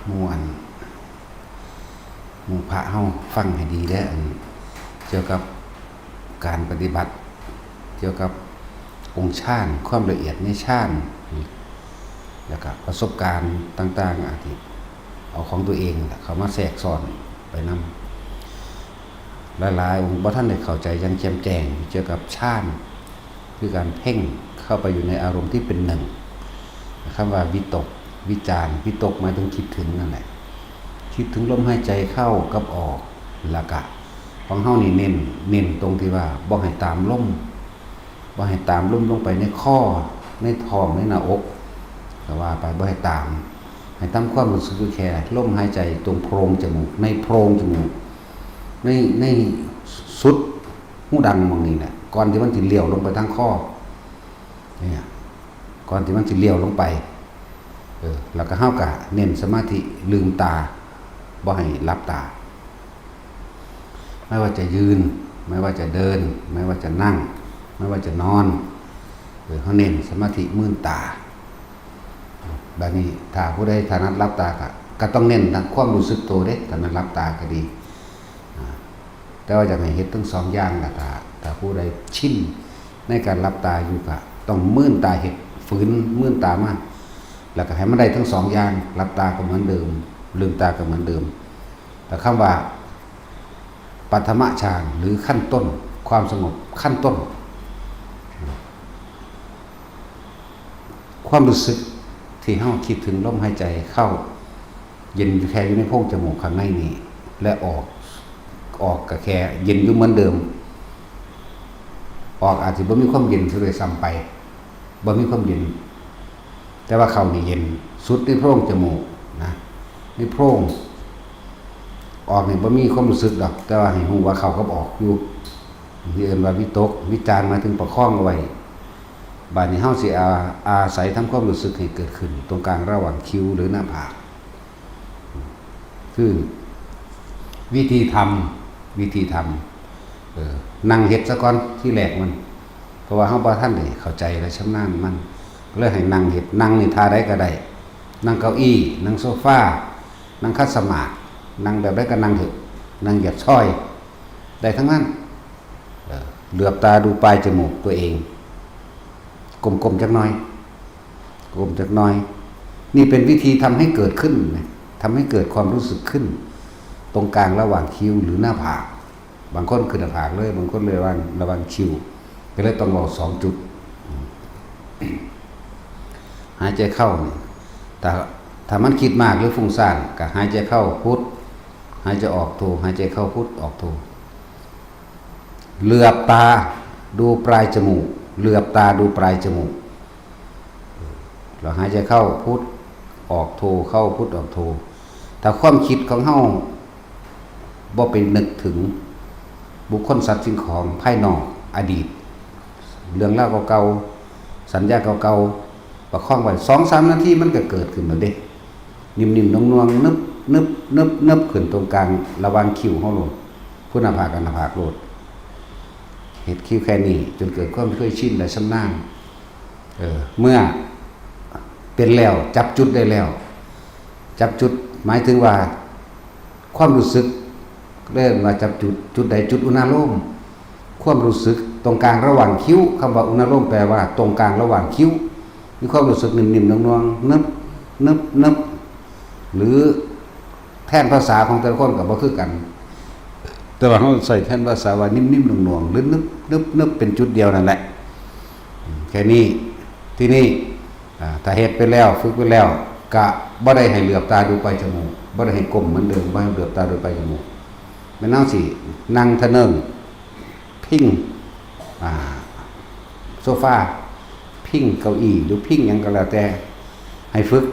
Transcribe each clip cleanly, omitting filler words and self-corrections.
หมู่พระเฮาฟังให้ดีเด้อเกี่ยวกับการปฏิบัติเกี่ยวกับองค์ฌานความละเอียดในฌานแล้วก็ประสบการณ์ต่างๆอาทิเอาของตัวเองเขามาแทรกซ้อนไปนำหลายๆองค์บ่ท่านได้เข้าใจยังแจ่มแจ้งเกี่ยวกับฌานคือการเพ่งเข้าไปอยู่ในอารมณ์ที่เป็นหนึ่งคำว่าวิตกวิจารวิตกหมายถึงคิดถึงนั่นแหละคิดถึงลมหายใจเข้ากับออกแล้วก็ของเฮานี่เน้นตรงที่ว่าบ่ให้ตามลมลงไปในข้อในท้องในหน้าอกก็ว่าไปบ่ให้ตามให้ตามความรู้สึกแค่ลมหายใจตรงโพรงจมูกในโพรงจมูกในสุดหูดังมองนี่แหละก่อนที่มันสิเลี้ยวลงไปทางข้อเนี่ยก่อนที่มันสิเลี้ยวลงไปแล้วก็เฮาก็เน้นสมาธิลืมตาบ่ให้หลับตาไม่ว่าจะยืนไม่ว่าจะเดินไม่ว่าจะนั่งไม่ว่าจะนอนเขาเน้นสมาธิมื่นตาแบบนี้ถ้าผู้ใดถนัดหลับตาก็ต้องเน้นทั้งความรู้สึกตัวเด้ถนัดหลับตาก็ดีแต่ว่าจะให้เฮ็ดทั้งสองอย่างล่ะถ้าผู้ใดชินในการหลับตาอยู่ก็ต้องมื่นตาเฮ็ดฝืนมื่นตามากแล้วก็ให้มันได้ทั้งสองอย่างหลับตาก็เหมือนเดิมลืมตาก็เหมือนเดิมแต่คำว่าปัฐมฌานหรือขั้นต้นความสงบขั้นต้นความรู้สึกที่เฮาคิดถึงลมหายใจเข้าเย็นอยู่แค่อยู่ในโพรงจมูกข้างในนี่และออกก็แค่เย็นอยู่เหมือนเดิมออกอาจจะบ่มีความเย็นซะด้วยซ้ำไปบ่มีความเย็นแต่ว่าเข้านี่เย็นสุดในโพรงจมูกนะในโพรงออกนี่บ่มีความรู้สึกดอกแต่ว่าให้ฮู้ว่าเข้ากับออกอยู่ที่เอิ้นว่าวิตกวิจารมาถึงประคองเอาไว้บาดนี้เฮาสิอาศัยทำความรู้สึกให้เกิดขึ้นตรงกลางระหว่างคิ้วหรือหน้าผากคือวิธีทำนั่งเฮ็ดซะก่อนที่แรกมันเพราะว่าเฮาบ่ทันได้เข้าใจและชำนาญมันก็เลยให้นั่งเฮ็ดนั่งนี่ท่าใดก็ได้นั่งเก้าอี้นั่งโซฟานั่งคัดสมาธินั่งแบบใดก็นั่งเถอะนั่งเหยียดช้อยได้ทั้งนั้นเหลือบตาดูปลายจมูกตัวเองกลมๆจักหน่อยนี่เป็นวิธีทำให้เกิดขึ้นทำให้เกิดความรู้สึกขึ้นตรงกลางระหว่างคิ้วหรือหน้าผากบางคนคือหน้าผากเลยบางคนเลยระหว่างคิ้วก็เลยต้องเอา2 จุดหายใจเข้าแต่ถ้ามันคิดมากหรือฟุ้งซ่านก็หายใจเข้าพุทหายใจออกโทหายใจเข้าพุทออกโทเหลือบตาดูปลายจมูกเหลือบตาดูปลายจมูกเราหายใจเข้าพุทออกโทเข้าพุทออกโทถ้าความคิดของเฮาบ่ไปนึกถึงบุคคลสัตว์สิ่งของภายนอกอดีตเรื่องราวเก่าๆสัญญาเก่าๆประคองไว้ 2-3 นาทีมันก็เกิดขึ้นแล้วเด้นิ่มๆนวลๆนึบขึ้นตรงกลางระหว่างคิ้วเฮาโลดผู้หน้าผากกับหน้าผากโลดเฮ็ดคิ้วแค่นี้จนเกิดความเคยชินและชำนาญเมื่อเป็นแล้วจับจุดได้แล้วจับจุดหมายถึงว่าความรู้สึกเริ่มว่าจับจุดใดจุดอุณาโลมความรู้สึกตรงกลางระหว่างคิ้วคำว่าอุณาโลมแปลว่าตรงกลางระหว่างคิ้วมีความรู้สึกนิ่มๆนวลๆนึบหรือแทนภาษาของแต่ละคนก็บ่คือกันแต่ว่าเฮาใส่แทนภาษาว่านิ่มๆนวลๆหรือนึบเป็นจุดเดียวนั่นแหละแค่นี้ที่นี่ถ้าเฮ็ดไปแล้วฝึกไปแล้วก็บ่ได้ให้เหลือบตาดูปลายจมูกบ่ได้ให้ก้มเหมือนเดิมบ่ให้เหลือบตาดูปลายจมูกแม่นางสินั่งทะเนิงพิงโซฟาพิงเก้าอี้หรือพิงหยังก็แล้วแต่ให้ฝึก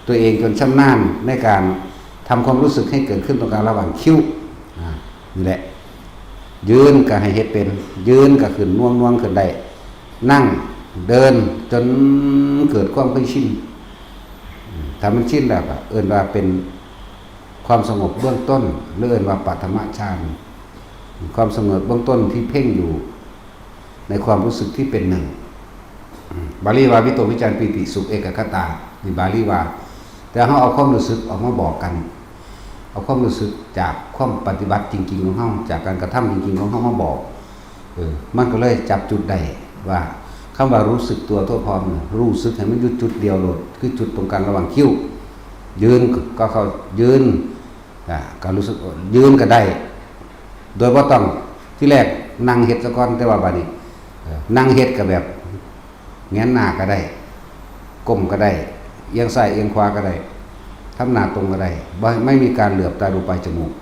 ตัวเองจนชำนาญในการทำความรู้สึกให้เกิดขึ้นตรงกลางระหว่างคิ้วนี่แหละยืนก็ให้เฮ็ดเป็นยืนก็ขึ้นน่วงขึ้นได้นั่งเดินจนเกิดความเคยชินถ้ามันชินแล้วก็เอิ้นว่าเป็นความสงบเบื้องต้นหรือเอิ้นว่าปัฐมฌานความสงบเบื้องต้นที่เพ่งอยู่ในความรู้สึกที่เป็นหนึ่งบาลีว่าวิโตวิจารปิติสุขเอกคตานี่บาลีว่า แต่เฮาเอาความรู้สึกออกมาบอกกันเอาความรู้สึกจากความปฏิบัติจริงๆของเฮาจากการกระทำจริงๆของเฮามาบอกมันก็เลยจับจุดได้ว่าคำว่ารู้สึกตัวทั่วพร้อมรู้สึกให้มันอยู่จุดเดียวโลดคือจุดตรงกลางระหว่างคิ้วยืนก็เขายืนก็รู้สึกยืนก็ได้โดยบ่ต้องที่แรกนั่งเฮ็ดซะก่อนแต่ว่าบัดนี้นั่งเฮ็ดก็แบบแงนหน้าก็ได้ก้มก็ได้เอียงซ้ายเอียงขวาก็ได้ทำหน้าตรงก็ได้ไม่มีการเหลือบตาดูปลายจมูก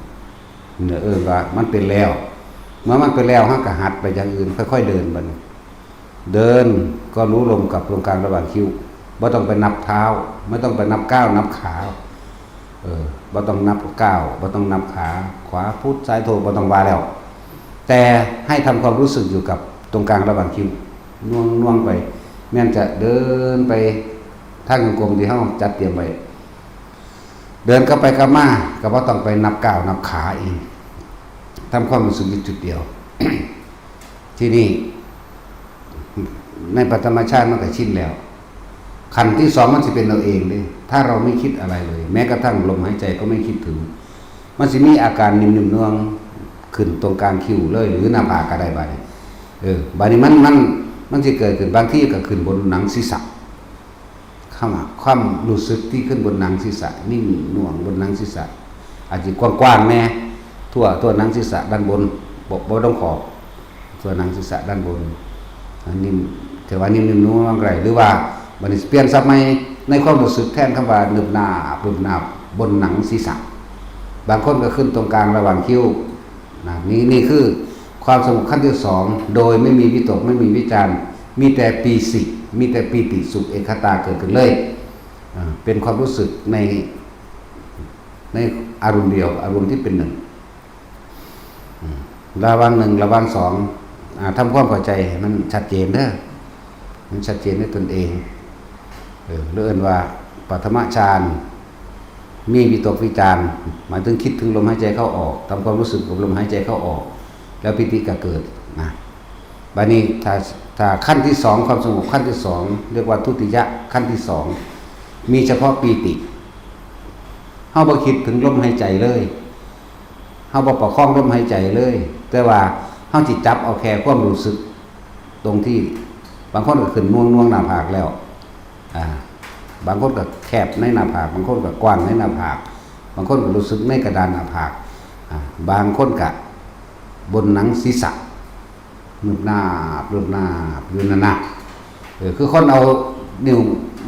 ว่ามันเป็นแล้วเมื่อมันเป็นแล้วเฮาก็หัดไปอย่างอื่นค่อยๆเดินบัดนี้เดินก็รู้ลมกับตรงกลางระหว่างคิ้วบ่ต้องไปนับเท้าไม่ต้องไปนับก้าวนับขาบ่ต้องนับก้าวบ่ต้องนับขาขวาพุทธซ้ายโทบ่ต้องว่าแล้วแต่ให้ทำความรู้สึกอยู่กับตรงกลางระหว่างคิ้วน่วงไปแม้นจะเดินไปทางกลมที่เฮาจัดเตรียมไว้เดินก็ไปก็มาก็บ่ต้องไปนับก้าวนับขาเองทำความรู้สึกอยู่จุดเดียว ที่นี่ในปัจจมชาติมันก็ชินแล้วขันที่สองมันสิเป็นเราเองเลยถ้าเราไม่คิดอะไรเลยแม้กระทั่งลมหายใจก็ไม่คิดถึงมันสิมีอาการนิ่มๆน่วงขึ้นตรงกลางคิ้วเลยหรือหน้าผากก็ได้บัดนี้บัดนี้มันสิเกิดขึ้นบางที่ก็ขึ้นบนหนังศีรษะเข้ามาความรู้สึกที่ขึ้นบนหนังศีรษะนิ่มน่วงบนหนังศีรษะอาจจะกว้างๆแน่ทั่วหนังศีรษะด้านบนบ่ต้องขอบทั่วหนังศีรษะด้านบนนิ่มแต่ว่านิ่มๆน่วงไรหรือว่าบัดนี้เปลี่ยนศัพท์ใหม่ในความรู้สึกแทนคำว่านึบหน้าบนหนังศีรษะบางคนก็ขึ้นตรงกลางระหว่างคิ้วนี่คือความสงบขั้นที่สองโดยไม่มีวิตกไม่มีวิจารณ์มีแต่ปีสิมีแต่ปีติสุขเอกตาเกิดขึ้นเลยเป็นความรู้สึกในอารมณ์เดียวอารมณ์ที่เป็นหนึ่งระหว่างหนึ่งระหว่างสองทำความเข้าใจมันชัดเจนเด้อมันชัดเจนในตนเองเรื่องว่าปฐมฌานมีวิตกวิจารหมายถึงคิดถึงลมหายใจเข้าออกทำความรู้สึกกับลมหายใจเข้าออกแล้วปิติก็เกิดนะบัดนี้ถ้าขั้นที่สองความสงบขั้นที่สองเรียกว่าทุติยะขั้นที่สองมีเฉพาะปีติเฮาบ่คิดถึงลมหายใจเลยเฮาบ่ประคองลมหายใจเลยแต่ว่าเฮาสิจับเอาแค่ความรู้สึกตรงที่บางคนก็ขึ้นน่วงหน้าผากแล้วบางคนก็แคบในหน้าผากบางคนก็กว้างในหน้าผากบางคนก็รู้สึกในกระดานหน้าผากบางคนก็บนหนังศีรษะนึบหน้าอยู่นั่นน่ะคือคนเอานิ้ว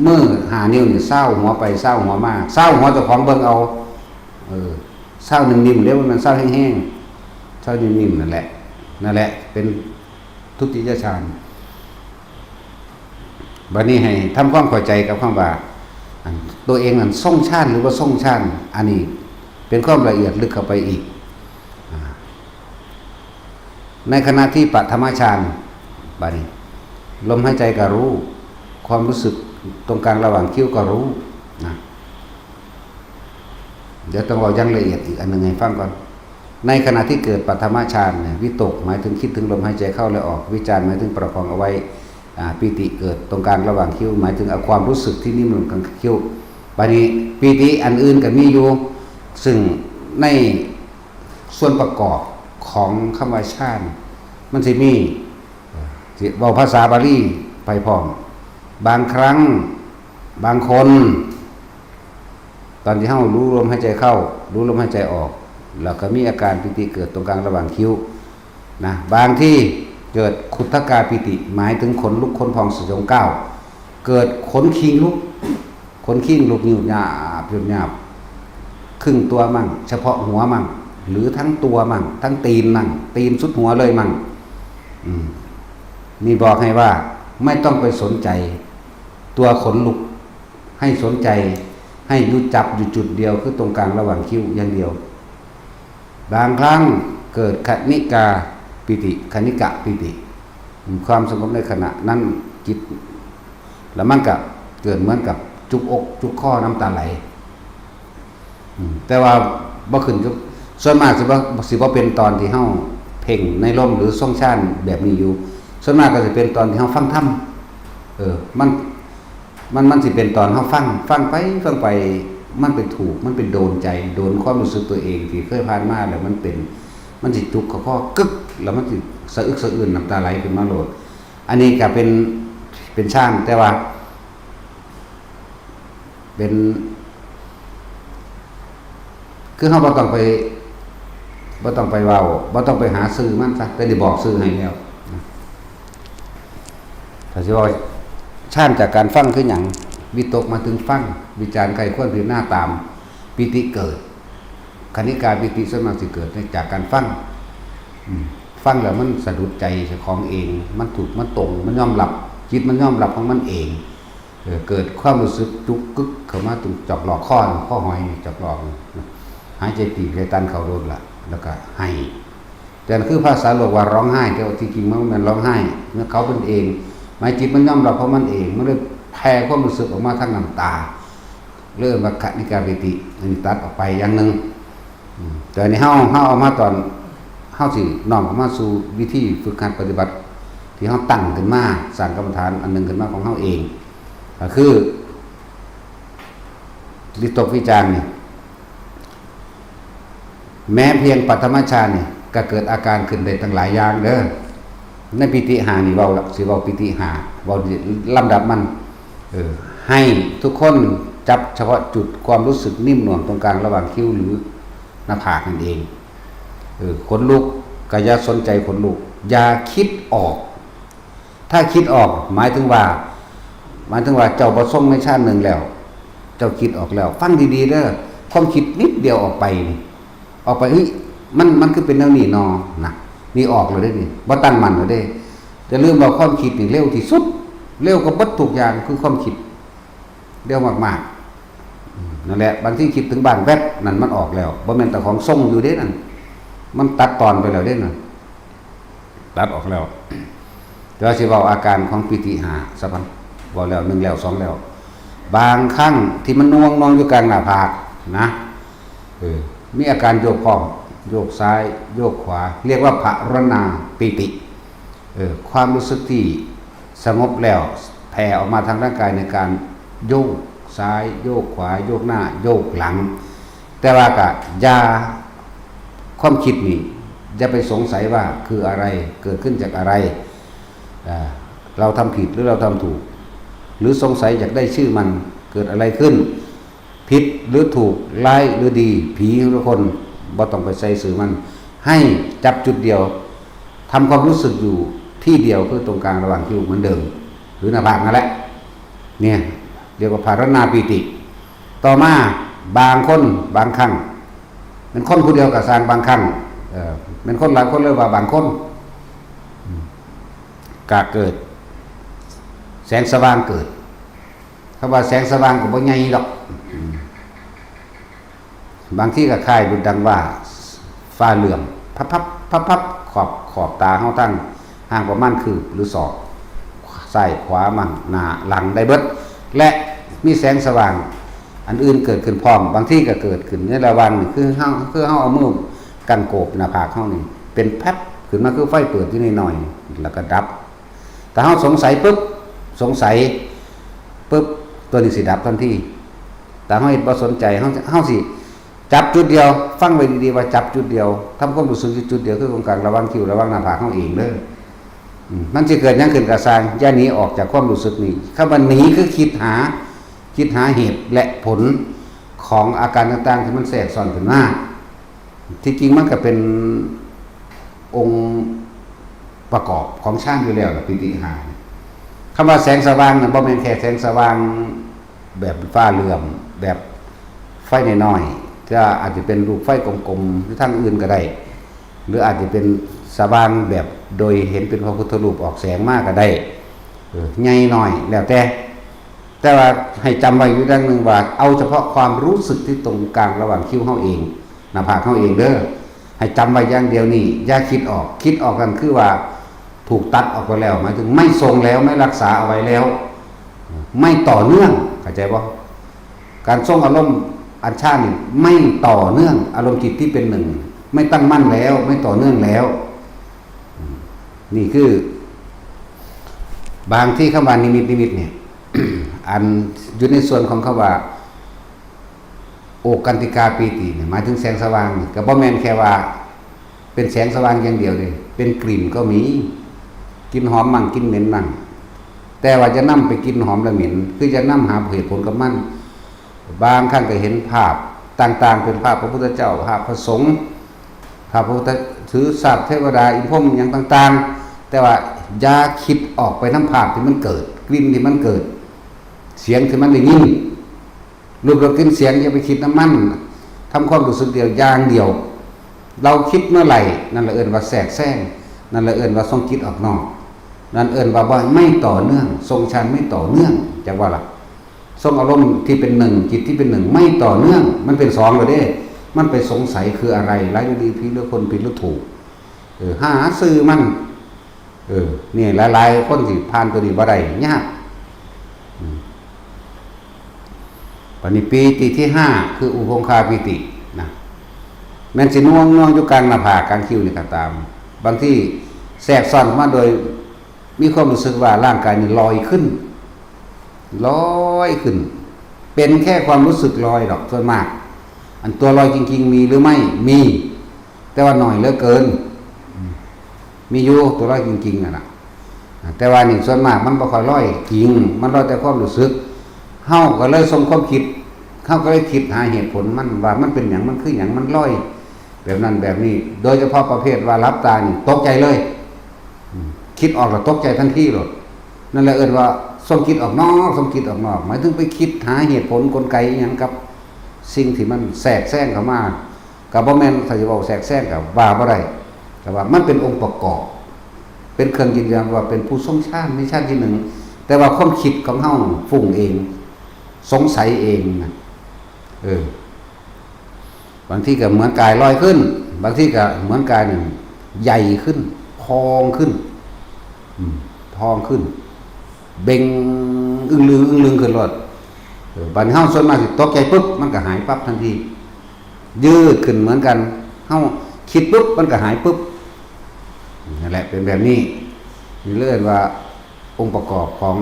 มือ5นิ้วนี่เศร้าหัวไปเศร้าหัวมาเศร้าหัวเจ้าของเบิ่งเอาเศร้านิ่มๆเรียกว่ามันเศร้าแห้งๆเศร้านิ่มๆนั่นแหละเป็นทุติยฌานบัดนี้ให้ทำความเข้าใจกับคำว่าตัวเองนั้นทรงฌานหรือว่าทรงฌานอันนี้เป็นความละเอียดลึกเข้าไปอีกในขณะที่ปัฐมฌานบัดนี้ลมหายใจก็รู้ความรู้สึกตรงกลางระหว่างคิ้วก็รู้นะเดี๋ยวต้องเอาอย่างละเอียดอีกอันนึงให้ฟังก่อนในขณะที่เกิดปัฐมฌานเนี่ยวิตกหมายถึงคิดถึงลมหายใจเข้าและออกวิจารหมายถึงประคองเอาไว้ปีติเกิดตรงกลางระหว่างคิ้วหมายถึงเอาความรู้สึกที่นิ่มนวลกลางคิ้วบัดนี้ปีติอันอื่นก็มีอยู่ซึ่งในส่วนประกอบของคำว่าฌานมันสิมีเว้าภาษาบาลีไปพร้อมบางครั้งบางคนตอนที่เฮารู้ลมหายใจเข้ารู้ลมหายใจออกแล้วก็มีอาการปิติเกิดตรงกลางระหว่างคิ้วนะบางที่เกิดขุทธกาปิติหมายถึงขนลุกขนพองสยองก้าวเกิดขนคิงลุกนิ้วหยาบครึ่งตัวมั่งเฉพาะหัวมั่งหรือทั้งตัวมั่งทั้งตีนมั่งตีนสุดหัวเลยมั่งนี่บอกให้ว่าไม่ต้องไปสนใจตัวขนลุกให้สนใจให้อยู่จับอยู่จุดเดียวคือตรงกลางระหว่างคิ้วอย่างเดียวบางครั้งเกิดคณิกาปิติคณิกะปิติความสงบในขณะนั้นจิตแล้วมันก็เกิดเหมือนกับจุกอกจุกข้อน้ำตาไหลแต่ว่าบ่ขึ้นจุกส่วนมากสิบ่เป็นตอนที่เฮาเพ่งในลมหรือทรงฌานแบบนี้อยู่ส่วนมากก็จะเป็นตอนที่เฮาฟังธรรมมัน มันสิเป็นตอนเฮาฟังไปมันไปถูกมันเป็นโดนใจโดนความรู้สึกตัวเองที่เคยผ่านมาแล้วมันสิจุกเขาก็กึกแล้วมันสิสะอึกสะอื้นน้ำตาไหลขึ้นมาโลดอันนี้ก็เป็นช่างแต่ว่าเป็นคือเฮาบ่ต้องไปเว้าบ่ต้องไปหาซื้อมันซะแต่ได้บอกซื้อให้แล้วถ้าสิว่าช่างจากการฟังคือหยังวิตกมาถึงฟังวิจารณ์ใครควรพิจารณาตามปิติเกิดคณิกาปิติส่วนมากสิเกิดจากการฟังฟังแล้วมันสะดุดใจเจ้าของเองมันถูกมันตรงมันยอมรับจิตมันยอมรับของมันเองเกิดความรู้สึกจุกกึกเข้ามาตรงจอกหลอกข้อหอยจอกหลอกหายใจตีบใจตันเข้าโดนละแล้วก็ให้แต่คือภาษาโลกว่าร้องไห้แต่ที่จริงมันร้องไห้เมื่อเขาเป็นเองหมายจิตมันยอมรับเพราะมันเองมันเลยแผ่ความรู้สึกออกมาทางน้ำตาเริ่มมาคณิกาปิติอันนี้ตัดออกไปอย่างนึงแต่ในเฮาเอามาตอนเฮาสิน้อมออกมาสู่วิธีฝึกหัดปฏิบัติที่เฮาตั้งขึ้นมาสร้างกรรมฐานอันนึงขึ้นมาของเฮาเองก็คือวิตกวิจารณ์นี่แม้เพียงปัทมฌานนี่ก็เกิดอาการขึ้นได้ตั้งหลายอย่างเด้อในปิติหานี่เว้าสิเว้าปิติหาเว้าลำดับมันให้ทุกคนจับเฉพาะจุดความรู้สึกนิ่มหน่วงตรงกลางระหว่างคิ้วหรือหน้าผากนั่นเองขนลุกก็อย่าสนใจขนลุกอย่าคิดออกถ้าคิดออกหมายถึงว่าเจ้าประสงค์ในชาติหนึ่งแล้วเจ้าคิดออกแล้วฟังดีๆเด้อความคิดนิดเดียวออกไปเฮ้ยมันคือเป็นแนวนี้นอนะนี่ออกเลยได้นี่บ่ตั้งมั่นเลยได้จะลืมว่าความคิดนี่เร็วที่สุดเร็วกว่าเบิดทุกอย่างคือความคิดเร็วมากๆนั่นแหละบางทีคิดถึงบ้านแวบนั่นมันออกแล้วบ่แม่นแต่ของทรงอยู่เด้นั่นมันตัดตอนไปแล้วเด้นั่นตัดออกแล้วเดี๋ยวสิเว้าอาการของปิติหาซะบัดเว้าแล้ว1แล้ว2แล้วบางครั้งที่มันน่วงอยู่กลางหน้าผากนะมีอาการโยกพร้อมโยกซ้ายโยกขวาเรียกว่าภรณาปิติความรู้สึกที่สงบแล้วแผ่ออกมาทางร่างกายในการโยกซ้ายโยกขวาโยกหน้าโยกหลังแต่ว่าก็อย่าความคิดนี่อย่าไปสงสัยว่าคืออะไรเกิดขึ้นจากอะไรเราทำผิดหรือเราทำถูกหรือสงสัยอยากได้ชื่อมันเกิดอะไรขึ้นผิดหรือถูกร้ายหรือดีผีหรือคนบ่ต้องไปใส่สื่อมันให้จับจุดเดียวทำความรู้สึกอยู่ที่เดียวคือตรงกลางระหว่างคิ้วเหมือนเดิมหรือหน้าผากนั่นแหละเนี่ยเรียกว่าภารณาปิติต่อมาบางคนบางครั้งเป็นคนผู้เดียวกับสร้างบางครั้งเป็นคนหลายคนเลยว่าบางคนกะเกิดแสงสว่างเกิดคำว่าแสงสว่างก็บ่ใหญ่ดอกบางที่ก็คล้ายดุจดังว่าฟ้าเหลื่อมพับขอบตาเฮาตั้งห่างประมาณคืบหรือศอกซ้ายขวามั่งหน้าหลังได้เบิดและมีแสงสว่างอันอื่นเกิดขึ้นพร้อมบางที่ก็เกิดขึ้นในระหว่างนี่คือเฮาเอามือกันโกบหน้าผากเฮานี่เป็นแป๊บขึ้นมาคือไฟเปิดอยู่หน่อยๆแล้วก็ดับแต่เฮาสงสัยปุ๊บตัวนี้สิดับทันทีแต่เฮาบ่สนใจเฮาสิจับจุดเดียวฟังไว้ดีๆว่าจับจุดเดียวทำความรู้สึกจุดเดียวคือตรงกลางระหว่างคิ้วระหว่างหน้าผากเฮาเองเด้อมันสิเกิดหยังขึ้นกับสร้างอย่าหนีออกจากความรู้สึกนี้คำว่าหนีคือคิดหาเหตุและผลของอาการต่างๆที่มันแทรกซ้อนขึ้นมาที่จริงมันก็เป็นองค์ประกอบของฌานอยู่แล้วปิติหาคำว่าแสงสว่างนั้นบ่แม่นแค่แสงสว่างแบบฟ้าเหลื่อมแบบไฟน้อยๆจะอาจจะเป็นรูปไฟกลมๆหรือทางอื่นก็ได้หรืออาจจะเป็นสว่างแบบโดยเห็นเป็นพระพุทธรูปออกแสงมากก็ได้ใหญ่หน่อยแล้วแต่ว่าให้จำไว้อยู่ดังนึงว่าเอาเฉพาะความรู้สึกที่ตรงกลางระหว่างคิ้วเฮาเองหน้าผากเฮาเองเด้อให้จำไว้อย่างเดียวนี่อย่าคิดออกกันคือว่าถูกตัดออกไปแล้วหมายถึงไม่ทรงแล้วไม่รักษาเอาไว้แล้วไม่ต่อเนื่องเข้าใจบ่การทรงอารมณ์อันชาตินี่ไม่ต่อเนื่องอารมณ์จิตที่เป็นหนึ่งไม่ตั้งมั่นแล้วไม่ต่อเนื่องแล้วนี่คือบางที่คำว่านิมิตเนี่ย อันอยู่ในส่วนของคำว่าโอกันติกาปีติเนี่ยหมายถึงแสงสว่างก็บ่แม่นแค่ว่าเป็นแสงสว่างอย่างเดียวเลยเป็นกลิ่นก็มีกินหอมมั่งกินเหม็นมั่งแต่ว่าจะนำไปกินหอมและเหม็นคือจะนำหาเหตุผลกับมันบางครั้งก็เห็นภาพต่างๆเป็นภาพพระพุทธเจ้าภาพพระสงฆ์ภาพพระพุทธถือสัตว์เทวดาอินพรหมอย่างต่างๆแต่ว่าอย่าคิดออกไปน้ำภาพที่มันเกิดกลิ่นที่มันเกิดเสียงที่มันได้ยินรูปรสกลิ่นเสียงอย่าไปคิดน้ำมันทำความรู้สึกเดียวอย่างเดียวเราคิดเมื่อไหร่นั่นละเอิ้นว่าแทรกแซงนั่นละเอิ้นว่าทรงจิตออกนอกนั่นเอิ้นว่าไม่ต่อเนื่องทรงฌานไม่ต่อเนื่องจังว่าล่ะทรงอารมณ์ที่เป็นหนึ่งจิตที่เป็นหนึ่งไม่ต่อเนื่องมันเป็นสองเลยเด้มันไปสงสัยคืออะไรหลายดีผิดหรือคนผิดหรือถูกหาซื้อมันนี่หลายๆคนที่ผ่านตัวนี้บ่ได้ยากปณิปีติที่5คืออุปงคาปิตินะแม้นสิน่วงอยู่กลางหน้าผากกลางคิ้วนี่ก็ตามบางที่แทรกซ้อนมาโดยมีความรู้สึกว่าร่างกายนี่ลอยขึ้นเป็นแค่ความรู้สึกลอยดอกส่วนมากอันตัวลอยจริงๆมีหรือไม่มีแต่ว่าหน่อยเหลือเกินมีอยู่ตัวลอยจริงๆน่ะแต่ว่านี่ส่วนมากมันบ่ค่อยลอยจริงมันลอยแต่ความรู้สึกเฮาก็เลยส่งความคิดเฮาก็เลยคิดหาเหตุผลมันว่ามันเป็นหยังมันคือหยังมันลอยแบบนั้นแบบนี้โดยเฉพาะประเภทว่ารับตานี่ตกใจเลยคิดออกแล้วตกใจทันทีเลยนั่นแหละเอิ้นว่าส่งคิดออกนอกส่งคิดออกนอกหมายถึงไปคิดหาเหตุผลกลไกหยังกับสิ่งที่มันแทรกแซงเข้ามาก็บ่แม่นถ้าจะเว้าแทรกแซงก็ว่าบ่ได้แต่ว่ามันเป็นองค์ประกอบเป็นเครื่องยืนยันว่าเป็นผู้ทรงฌานในฌานที่1แต่ว่าความคิดของเฮาฟุ้งเองสงสัยเองนะบางทีก็เหมือนกายลอยขึ้นบางทีก็เหมือนกายหนึ่งใหญ่ขึ้นพองขึ้นเบ่งอึ้งลึงขึ้นรถบัดนี้เฮาส่วนมากสิตกใจปุ๊บมันก็หายปั๊บทันทียืดขึ้นเหมือนกันเฮาคิดปุ๊บมันก็หายปุ๊บนั่นแหละเป็นแบบนี้นี่เรียกว่าองค์ประกอบของ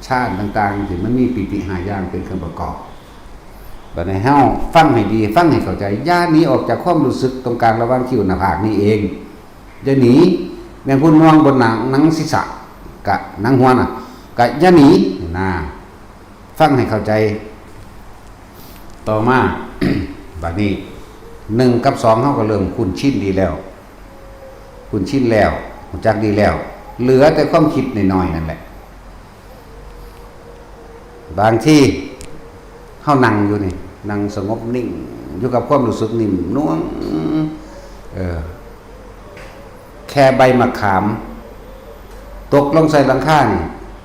ฌานต่างๆที่มันมีปิติ5อย่างเป็นเครื่องประกอบบัดนี้เฮาฟังให้ดีฟังให้เข้าใจอย่าหนีออกจากความรู้สึกตรงกลางระหว่างคิ้วหน้าผากนี่เองอย่าหนีแม่นพูดมองบนหนังศีรษะกะหนังหัวน่ะกะอย่าหนีนะฟังให้เข้าใจต่อมา บัดนี้1กับ2เฮาก็เริ่มคุ้นชินดีแล้วรู้จักดีแล้วเหลือแต่ความคิดน้อยๆนั่นแหละบางที่เฮานั่งอยู่นี่นั่งสงบนิ่งอยู่กับความรู้สึกนิ่มน่วงแค่ใบมะขามตกลงใส่หลังคานี่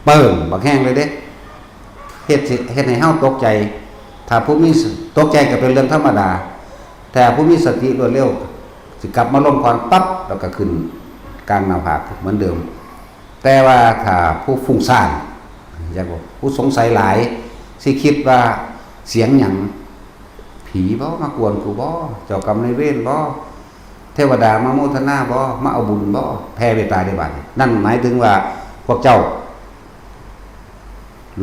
เปิ่งบักแห้งเลยเด้เฮ็ดให้เฮาตกใจถ้าผู้มีตกใจก็เป็นเรื่องธรรมดาแต่ผู้มีสติรวดเร็วสิกลับมาลงก่อนปั๊บแล้วก็ขึ้นกลางหน้าผากเหมือนเดิมแต่ว่าถ้าผู้ฟุ้งซ่านอยากบอกผู้สงสัยหลายสิคิดว่าเสียงหยังผีบ่มากวนกูบ่เจ้ากรรมนายเวรบ่เทวดามาโมทนาบ่มาเอาบุญบ่แผ่เมตตาได้บัดนั่นหมายถึงว่าพวกเจ้าห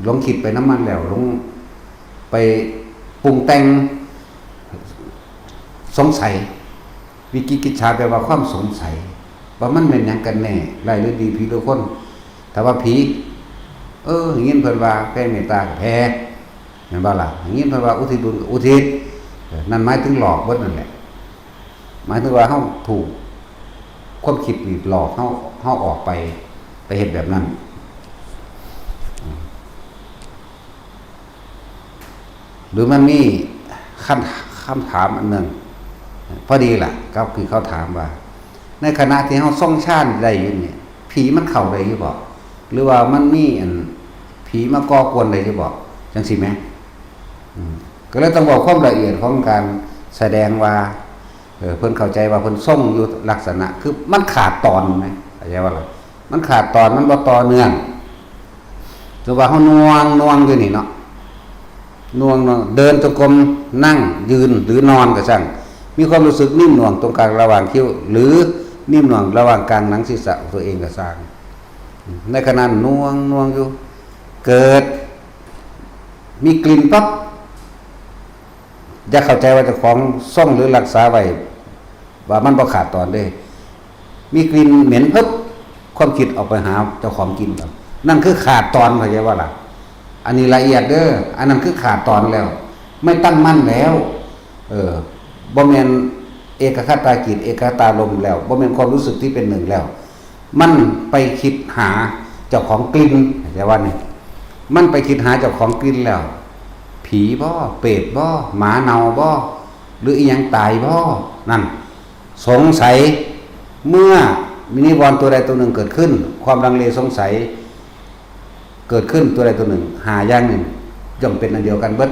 ลงคิดไปน้ำมันแล้วหลงไปปรุงแต่งสงสัยวิกิกิจฉาแปลว่าความสงสัยว่ามันเป็นหยังกันแน่ไรหรือดีผีหรือคนแต่ว่าผีอย่างนี้เพิ่นว่าแผ่เมตตาแผ่เห็นบ่ล่ะอย่างนี้เพิ่นว่าอุทิศบุญอุทิศนั่นหมายถึงหลอกเบิดนั่นแหละหมายถึงว่าเฮาถูกความคิดนี่หลอกเฮาออกไปเฮ็ดแบบนั้นหรือมันมีคำถามอันหนึ่งพอดีล่ะก็คือเขาถามว่าในขณะที่เฮาทรงฌานได้อยู่เนี่ยผีมันเข้าได้อยู่บ่หรือว่ามันมีผีมาก่อกวนได้อยู่บ่จังซี่แหมก็เลยต้องบอกความละเอียดของการแสดงว่าเพิ่นเข้าใจว่าเพิ่นทรงอยู่ลักษณะคือมันขาดตอนมั้ยเข้าใจว่าล่ะมันขาดตอนมันบ่ต่อเนื่องหรือว่าเฮาน่วงอยู่นี่เนาะน่วงเดินจงกรมนั่งยืนหรือนอนก็ช่างมีความรู้สึกนิ่มหน่วงตรงกลางระหว่างคิ้วหรือนิ่มหน่วงระหว่างกลางหนังศีรษะตัวเองก็สร้างในขณะน่วงอยู่ เกิดมีกลิ่นปั๊บอย่าเข้าใจว่าเจ้าของซ่องหรือรักษาไว้ว่ามันบ่ขาดตอนเด้มีกลิ่นเหม็นปึ๊บความคิดออกไปหาเจ้าของกินครับนั่นคือขาดตอนเข้าใจว่าล่ะอันนี้ละเอียดเด้ออันนั้นคือขาดตอนแล้ว ไม่ตั้งมั่นแล้วบ่แม่นเอกคตาจิตเอกคตารมณ์แล้วบ่แม่นความรู้สึกที่เป็นหนึ่งแล้ว มันไปคิดหาเจ้าของกลิ่นแต่ว่านี่มันไปคิดหาเจ้าของกลิ่นแล้วผีบ่เปรตบ่หมาเน่าบ่หรืออีหยังตายบ่นั่นสงสัยเมื่อมีนิวรณ์ตัวใดตัวหนึ่งเกิดขึ้นความลังเลสงสัยเกิดขึ้นตัวใดตัวหนึ่งหาอย่างหนึ่งย่อมเป็นอันเดียวกันเบิด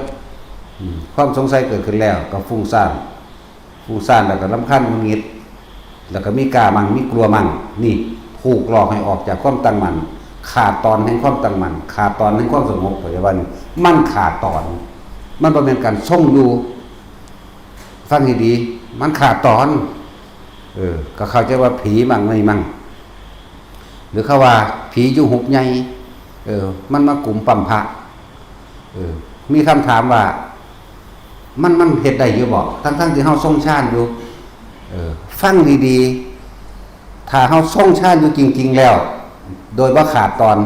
ความสงสัยเกิดขึ้นแล้วก็ฟุ้งซ่านแล้วก็รำคาญหงุดหงิดแล้วก็มีกล้ามั่งมีกลัวมั่งนี่ถูกหลอกให้ออกจากความตั้งมั่นขาดตอนแห่งความตั้งมั่นขาดตอนแห่งความสงบปัจจุบันมันขาดตอนมันบ่แม่นการทรงอยู่ฟังให้ดีมันขาดตอนก็เข้าใจว่าผีมั่งไม่มั่งหรือเขาว่าผีอยู่หุบใหญ่มันมากลุ่มปั๊มพระมีคำถามว่ามันเฮ็ดได้อยู่บ่ทั้งที่เฮาทรงฌานอยู่ฟังดีๆถ้าเฮาทรงฌานอยู่จริงๆแล้วโดยบ่ขาดตอน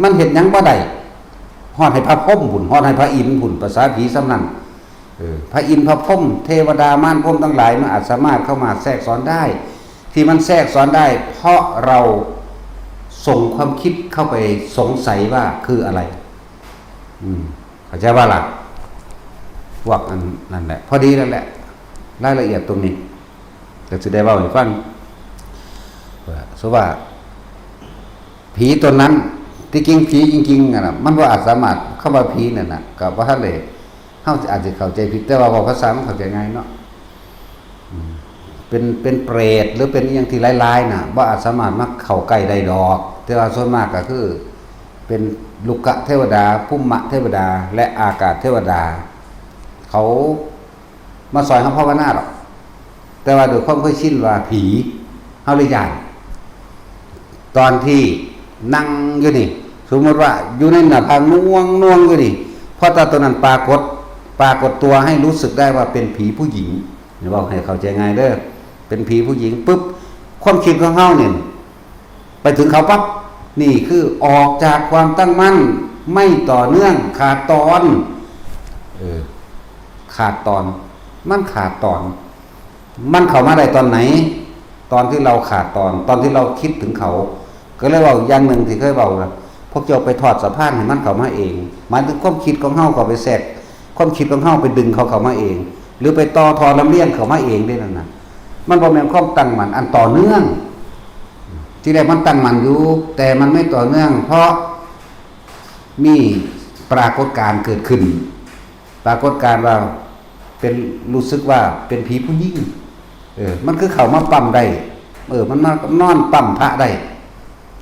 มันเฮ็ดหยังบ่ได้ฮอดให้พระพรหมพุ่นฮอดให้พระอินทร์พุ่นภาษาผีซ้ำนั้นพระอินทร์พระพรหมเทวดามารพรหมทั้งหลายมันอาจสามารถเข้ามาแทรกซ้อนได้ที่มันแทรกซ้อนได้เพราะเราส่งความคิดเข้าไปสงสัยว่าคืออะไรเข้าใจว่าล่ะพวกนั่นแหละพอดีนั่นแหละรายละเอียดตรงนี้ก็จะได้เว้าให้ฟังว่าผีตัวนั้นที่จริงผีจริงๆน่ะมันบ่อาจสามารถเข้ามาผีนั่นน่ะก็บ่ทันได้เฮาอาจจะเข้าใจผิดแต่ว่าภาษามันเข้าใจง่ายเนาะเป็นเปรตหรือเป็นอย่างที่ร้ายๆน่ะบ่อาจสามารถมาเข้าใกล้ได้ดอกแต่ว่าส่วนมากก็คือเป็นลุกะเทวดาภูมิมะเทวดาและอากาศเทวดาเขามาสอนเฮาภาวนาหรอกแต่ว่าโดยความเคยชินว่าผีเฮาเลยย่านตอนที่นั่งอยู่นี่สมมติว่าอยู่ในหน้าผาน่วงอยู่นี่พอตาตัวนั้นปรากฏตัวให้รู้สึกได้ว่าเป็นผีผู้หญิงเดี๋ยวบอกให้เข้าใจง่ายเด้อเป็นผีผู้หญิงปุ๊บความคิดของเฮาเนี่ยไปถึงเขาปั๊บนี่คือออกจากความตั้งมั่นไม่ต่อเนื่องขาดตอนขาดตอนมันขาดตอนมันเข้ามาได้ตอนไหนตอนที่เราขาดตอนที่เราคิดถึงเขาก็เลยว่าอย่างหนึ่งที่เคยบอกว่าพวกเจ้าไปทอดสะพานให้มันเข้ามาเองหมายถึงความคิดของเฮาก็ไปแทรกความคิดของเฮาไปดึงเขาเข้ามาเองหรือไปต่อทอลำเลียงเข้ามาเองได้นั่นน่ะมันบ่แม่นความตั้งมั่นอันต่อเนื่องที่แรกมันตั้งมั่นอยู่แต่มันไม่ต่อเนื่องเพราะมีปรากฏการณ์เกิดขึ้นปรากฏการณ์ว่าเป็นรู้สึกว่าเป็นผีผู้หญิงมันคือเข้ามาปั๊มได้มันมานอนปั๊มพระได้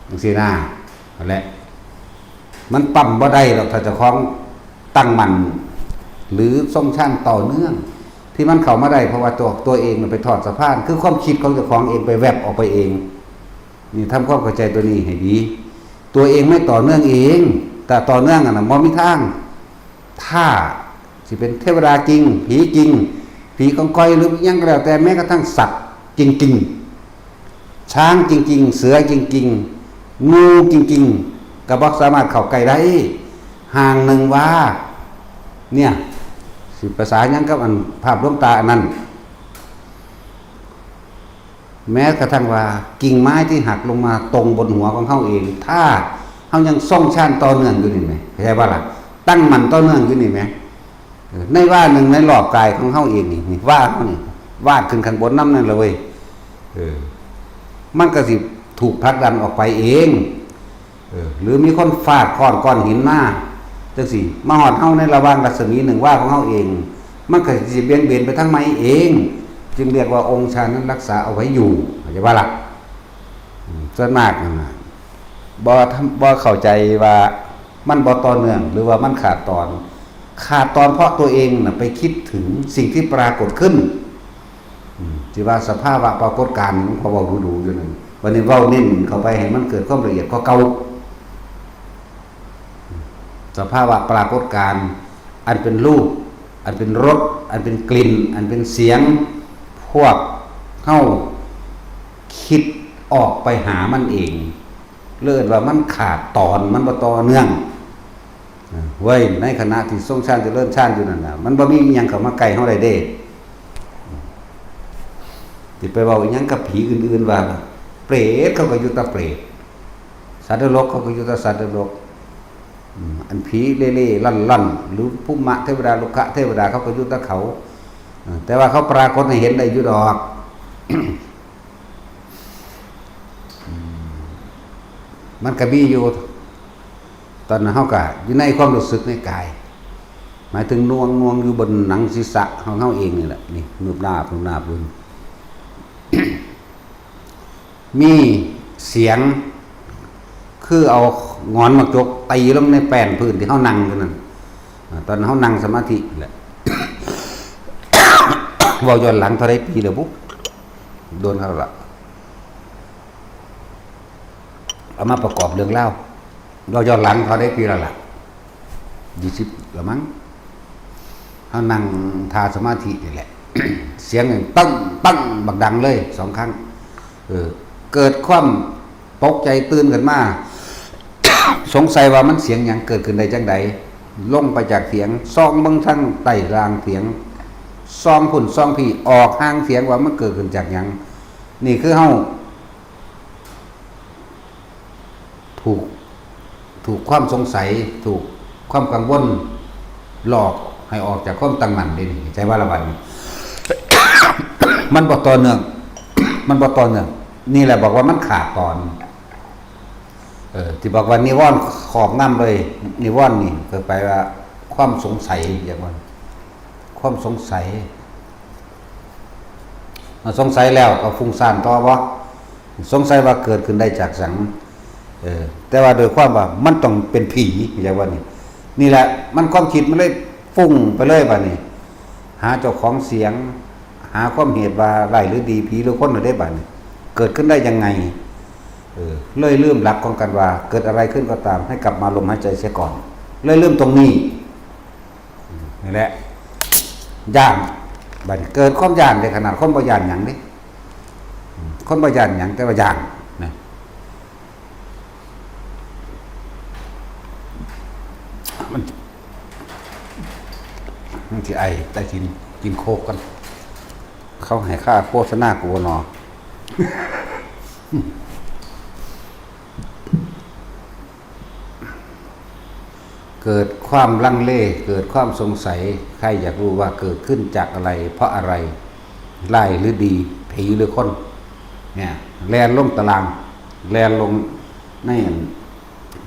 จังซี่นะนั่นแหละมันปั๊มบ่ได้หรอกถ้าเจ้าของตั้งมั่นหรือทรงชั่นต่อเนื่องที่มันเข้ามาได้เพราะว่าตัวเองมันไปทอดสะพานคือความคิดของเจ้าของเองไปแวบออกไปเองนี่ทำความเข้าใจตัวนี้ให้ดีตัวเองไม่ต่อเนื่องเองแต่ต่อเนื่องน่ะบ่มีทางถ้าสิเป็นเทวดาจริงผีจริงผีกองก้อยหรือหยังก็แล้วแต่แม้กระทั่งสัตว์จริงๆช้างจริงๆเสือจริงๆงูจริงๆก็บ่สามารถเข้าใกล้ได้ห่างหนึ่งว่าเนี่ยสิภาษาหยังกับอันภาพดวงตาอันนั้นแม้กระทั่งว่ากิ่งไม้ที่หักลงมาตรงบนหัวของเฮาเองถ้าเฮายังซ่องชั่นต่อเนื่องอยู่นี่แหมเข้าใจบ่ล่ะตั้งมั่นต่อเนื่องอยู่นี่แหมในว่าหนึ่งในรอบกายของเฮาเองนี่ว่าเฮานี่วาดขึ้นข้างบนน้ำนั่นเลยมันก็สิถูกผลักดันออกไปเองหรือมีคนฟาดก้อนหินมาจังซี่มาฮอดเฮาในระหว่างรัศมีหนึ่งว่าของเฮาเองมันก็สิเบี่ยงไปทางไม้เองจึงเรียกว่าองค์ฌานนั้นรักษาเอาไว้อยู่เข้าใจว่าล่ะส่วนมากนะบ่เข้าใจว่ามันบ่ต่อเนื่องหรือว่ามันขาดตอนเพราะตัวเองน่ะไปคิดถึงสิ่งที่ปรากฏขึ้นที่ว่าสภาวะปรากฏการณ์พอเว้าดูอยู่นั่นวันนี้เว้าเน้นเข้าไปให้มันเกิดความละเอียดก็เก่า สภาวะปรากฏการณ์อันเป็นรูปอันเป็นรสอันเป็นกลิ่นอันเป็นเสียงพวกเข้าคิดออกไปหามันเองเลิศว่ามันขาดตอนมันบ่ต่อเนื่องเว้ยในขณะที่ทรงชาติเจริญชาติอยู่นั่นน่ะมันบ่มีอิหยังเข้ามาใกล้เฮาได้เด้สิไปเว้าอิหยังกับผีอื่นๆว่าเปรตเขาก็อยู่ตะเปรตสัตว์นรกเขาก็อยู่ตะสัตว์นรกอันผีเล่ๆลั่นๆหรือภูมิเทวดาลุกะเทวดาเขาก็อยู่ตะเขาแต่ว่าเขาปรากฏให้เห็นได้อยู่ดอก มันก็มีอยู่ตอนนั้นเฮาก็อยู่ในความรู้สึกในกายหมายถึงนวงอยู่บนหนังศีรษะของเฮาเองนี่แหละนี่นูบหน้าบุญ มีเสียงคือเอางอนมาจกตีลงในแป้นพื้นที่เฮานั่งกันนั่นตอนเฮานั่งสมาธิแหละ เว้าย้อนหลังเท่าใดปีแล้วบุ๊โดนเขาละเอามาประกอบเรื่องเล่าเราย้อนหลังเขาได้ปีละล่ะ20ละมั้งเขานั่งทาสมาธินี่แหละ เสียงตั้งบักดังเลย2 ครั้งเกิดความตกใจตื่นขึ้นมา สงสัยว่ามันเสียงหยังเกิดขึ้นได้จังใดลงไปจากเสียงซองเบิ่งทั้งใต้รางเสียงซองพุ่นซองพี่ออกห่างเสียงว่ามันเกิดขึ้นจากหยังนี่คือเฮาถูกความสงสัยถูกความกังวลหลอกให้ออกจากความตั้งมั่นได้นี่ใจว่าละบัดนี้ มันบ่ต่อเนื่อง นี่แหละบอกว่ามันขาดตอนที่บอกว่านิวรณ์ขอบงำเลยนิวรณ์นี่คือไปว่าความสงสัยอย่างว่าความสงสัยแล้วก็ฟุ้งซ่านต่อบ่สงสัยว่าเกิดขึ้นได้จากสังแต่ว่าโดยความว่ามันต้องเป็นผีอย่างว่านี่แหละมันความคิดมันเลยฟุ้งไปเลยบัดนี้หาเจ้าของเสียงหาความเหตุว่าร้ายหรือดีผีหรือคนได้บัดนี้เกิดขึ้นได้ยังไงเลยลืมหลักของกันว่าเกิดอะไรขึ้นก็ตามให้กลับมาลมหายใจเสียก่อนเลยลืมตรงนี้นี่แหละย่านบัดนี้เกิดความย่านในขนาดคนบ่ย่านหยังนี่คนบ่ย่านหยังแต่ว่าย่านนะมันสิไอแต่กินโคกกันเขาให้ค่าโฆษณากูนอ เกิดความลังเลเกิดความสงสัยใครอยากรู้ว่าเกิดขึ้นจากอะไรเพราะอะไรร้ายหรือดีผีหรือคนเนี่ยแลนลงตารางแลนลงใน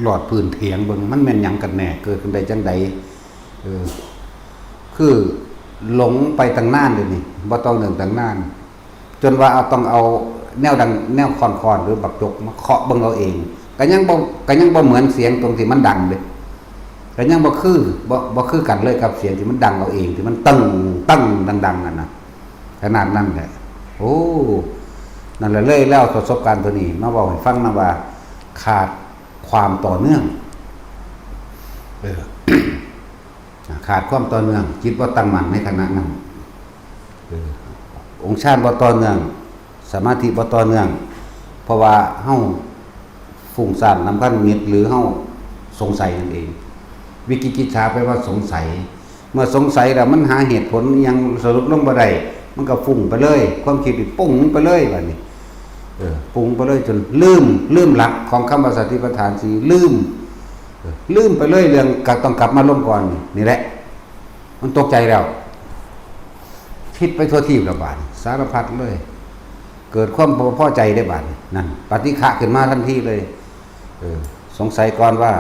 หลอดพื้นเถียงเบิ่งมันแม่นหยังกันแน่เกิดขึ้นได้จังใดคือหลงไปตั้งนานเลยนี่บ่ต้องเนื่องตั้งนานจนว่าต้องเอาแนวดังแนวคอนหรือบักจกมาเคาะเบิ่งเอาเองก็ยังบ่เหมือนเสียงตรงที่มันดังเด้ก็ยังบ่คือกันเลยกับเสียงที่มันดังเอาเองที่มันตึ้งดังนั่นน่ะขนาดนั้นแหละโอ้นั่นแหละเลยแล้วประสบการณ์ตัวนี้มาบอกให้ฟังนะว่าขาดความต่อเนื่องขาดความต่อเนื่องจิตบ่ตั้งมั่นในขณะนั้นองค์ฌานบ่ต่อเนื่องสมาธิบ่ต่อเนื่องเพราะว่าเฮาฟุ้งซ่านนำคันมิตรหรือเฮาสงสัยนั่นเองวิกิกิจฉาแปลว่าสงสัยเมื่อสงสัยแล้วมันหาเหตุผลยังสรุปลงบ่ได้มันก็ฟุ้งไปเลยความคิดปุ้งไปเลยบัดนี้ปุ้งไปเลยจนลืมหลักของคำว่าสติปัฏฐาน4ลืมไปเลยเรื่องต้องกลับมาลงก่อนนี่แหละมันตกใจแล้วคิดไปทั่วทีบแล้วบาดสารพัดเลยเกิดความพอใจได้บาดนั่นปฏิฆะขึ้นมาทันทีเลยสงสัยก่อนว่า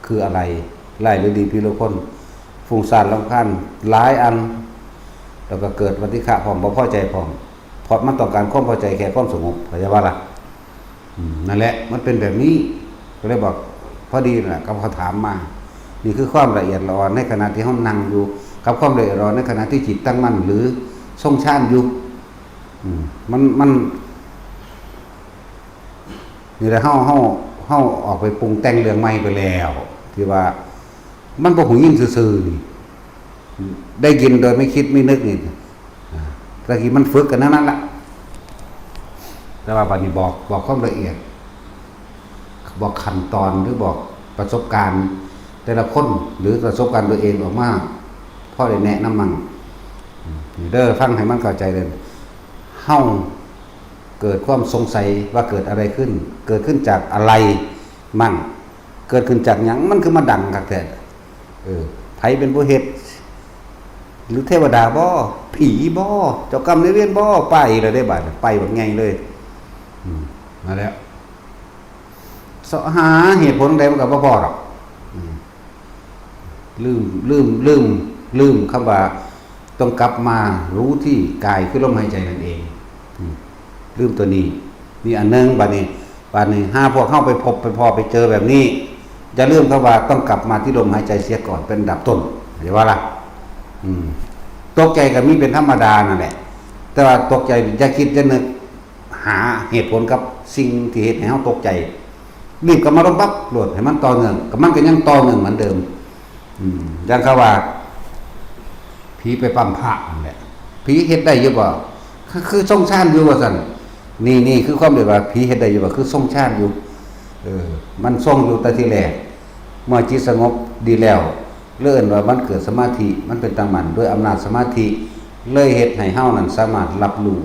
คืออะไรไล่หรือดีพี่ละคนฟุ้งซ่านรำคาญหลายอันแล้วก็เกิดปฏิฆะพร้อมบ่พอใจพร้อมเพราะมันต้องการความพอใจแค่ความสงบเข้าใจว่าล่ะนั่นแหละมันเป็นแบบนี้ก็เลยบอกพอดีน่ะก็เขาถามมานี่คือความละเอียดอ่อนในขณะที่เฮานั่งอยู่กับความละเอียดอ่อนในขณะที่จิตตั้งมั่นหรือทรงฌานอยู่มันนี่แหละเฮาออกไปปรุงแต่งเรื่องใหม่ไปแล้วที่ว่า มันบ่หูยินซื่อๆนี่ได้ยินโดยไม่คิดไม่นึกนี่ตะกี้มันฝึกกันนั่นแหละแต่ว่าบัดนี้บอกความละเอียดบอกขั้นตอนหรือบอกประสบการณ์แต่ละคนหรือประสบการณ์ตัวเองออกมาพ่อได้แนะนำมั่งเด้อฟังให้มันเข้าใจเลยเฮาเกิดความสงสัยว่าเกิดอะไรขึ้นเกิดขึ้นจากอะไรมั่งเกิดขึ้นจากหยังมันคือมาดังคักแท้ไผเป็นผู้เฮ็ดหรือเทวดาบ่ผีบ่เจ้ากรรมนายเวรบ่ไปเลยได้บาดไปแบบไงเลยมาแล้วสหาเหตุผลใดมันก็บ่พอหรอกลืมคำว่าต้องกลับมารู้ที่กายคือลมหายใจนั่นเองลืมตัวนี้นี่อันนึงบัดนี้ห้าพวกเข้าไปพบไปพอไปเจอแบบนี้จะลืมคำว่าต้องกลับมาที่ลมหายใจเสียก่อนเป็นดับต้นเดี๋ยวว่าล่ะตกใจก็มีเป็นธรรมดานั่นแหละแต่ว่าตกใจอย่าคิดจะนึกหาเหตุผลกับสิ่งที่เหตุให้เฮาตกใจรีบกลับมาลงปั๊บโหลดให้มันต่อเนื่องกับมันก็ยังต่อเนื่องเหมือนเดิมอย่างเขาว่าผีไปปั๊มพระนั่นแหละผีเฮ็ดได้อยู่บ่คือทรงชาติอยู่ว่าซั่นนี่คือความเรียกว่าผีเฮ็ดได้อยู่บ่คือทรงชาติอยู่มันทรงอยู่แต่ทีแรกเมื่อจิตสงบดีแล้วเลื่อนว่ามันเกิดสมาธิมันเป็นตังมันด้วยอำนาจสมาธิเลยเฮ็ดให้เฮานั้นสามารถรับรู้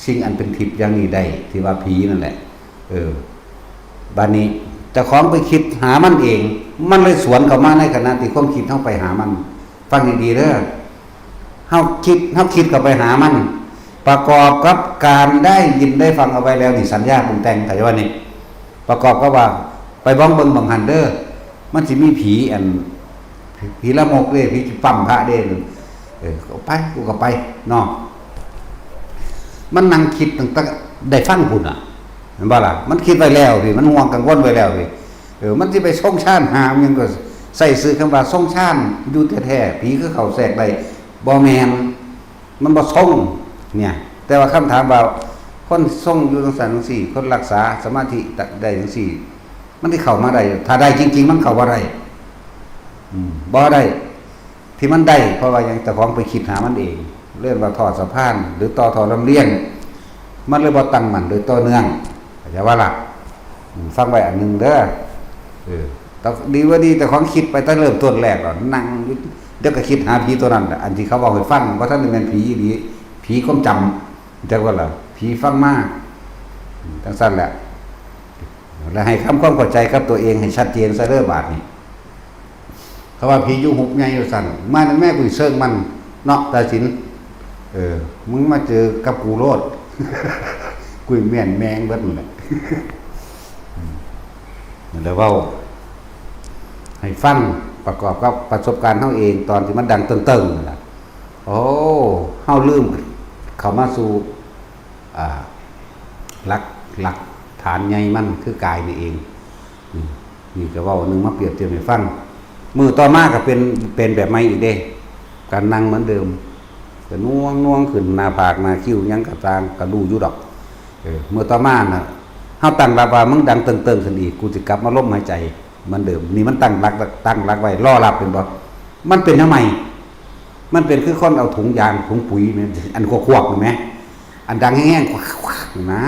สิ่งอันเป็นทิพย์อย่างนี้ได้ที่ว่าผีนั่นแหละบัดนี้เจ้าของไปคิดหามันเองมันเลยสวนเข้ามาในขณะที่ความคิดเฮาไปหามันฟังดีๆเด้อเฮาคิดเข้าไปหามันประกอบกับการได้ยินได้ฟังเอาไว้แล้วนี่สัญญาปรุงแต่งแต่ว่านี่ประกอบกับว่าไปบ้องเบิ่งบังหันเด้อมันสิมีผีละมกเด้ผีปั๊มพระเด้ไปกูก็ไปเนาะมันนั่งคิดตั้งแต่ได้ฟังพุ่นเห็นบ่ล่ะมันคิดไว้แล้วพี่มันห่วงกังวลไว้แล้วพี่มันสิไปส่งชาติหามันยังก็ใส่ซื้อคำว่าส่งชาติอยู่แท้ๆผีคือเข้าแทรกได้บ่แม่นมันบ่ส่งเนี่ยแต่ว่าคำถามว่าคนส่งอยู่จังซั่นจังซี่คนรักษาสมาธิได้จังซี่มันสิเข้ามาได้ถ้าได้จริงๆมันเข้าบ่ได้บ่ได้ที่มันได้เพราะว่ายังเจ้าของไปคิดหามันเองเรื่องว่าทอดสะพานหรือต่อทอลำเลียงมันเลยบ่ตั้งมั่นโดยต่อเนื่องเข้าใจว่าล่ะฟังไว้อันนึงเด้อแต่ดีว่าดีแต่ของคิดไปตั้งเริ่มต้นแรกก่อนนั่งเดี๋ยวก็คิดหาผีตัวนั้นอันที่เขาบอกให้ฟังว่าท่านเป็นผีดีผีความจำจักว่าล่ะผีฟังมากทั้งสั้นแหละแล้วให้ความเข้าใจกับตัวเองให้ชัดเจนซะเด้อบาดนี้เขาว่าผีอยู่หุบใหญ่อยู่สั่นมานั่นแม่กุยเชิงมันเนาะตาสินมึงมาเจอกับกูโลดกุยแม่นแมงเบิดนั่นแหละแล้วเว้าให้ฟังประกอบกับประสบการณ์เฮาเองตอนที่มันดังเติ้งๆนั่นล่ะโอ้เฮาลืมเข้ามาสู่หลักฐานใหญ่มันคือกายนี่เองนี่ก็เว้านึงมาเปรียบเทียบให้ฟังมือต่อมาก็เป็นแบบใหม่อีกเด้การนั่งเหมือนเดิมก็น่วงขึ้นหน้าผากหน้าคิ้วยังกระจางกระดูอยู่ดอกมือต่อมาน่ะเฮาตั้งรับว่ามึงดังเติ้งๆขึ้นอีกกูสิกลับมาลมหายใจเหมือนเดิมนี่มันตั้งรักไว้รอรับเป็นบ่มันเป็นทำไมมันเป็นคือคนเอาถุงยางถุงปุ๋ยอันควบๆเห็นมั้ยอันดังแห้งๆนะ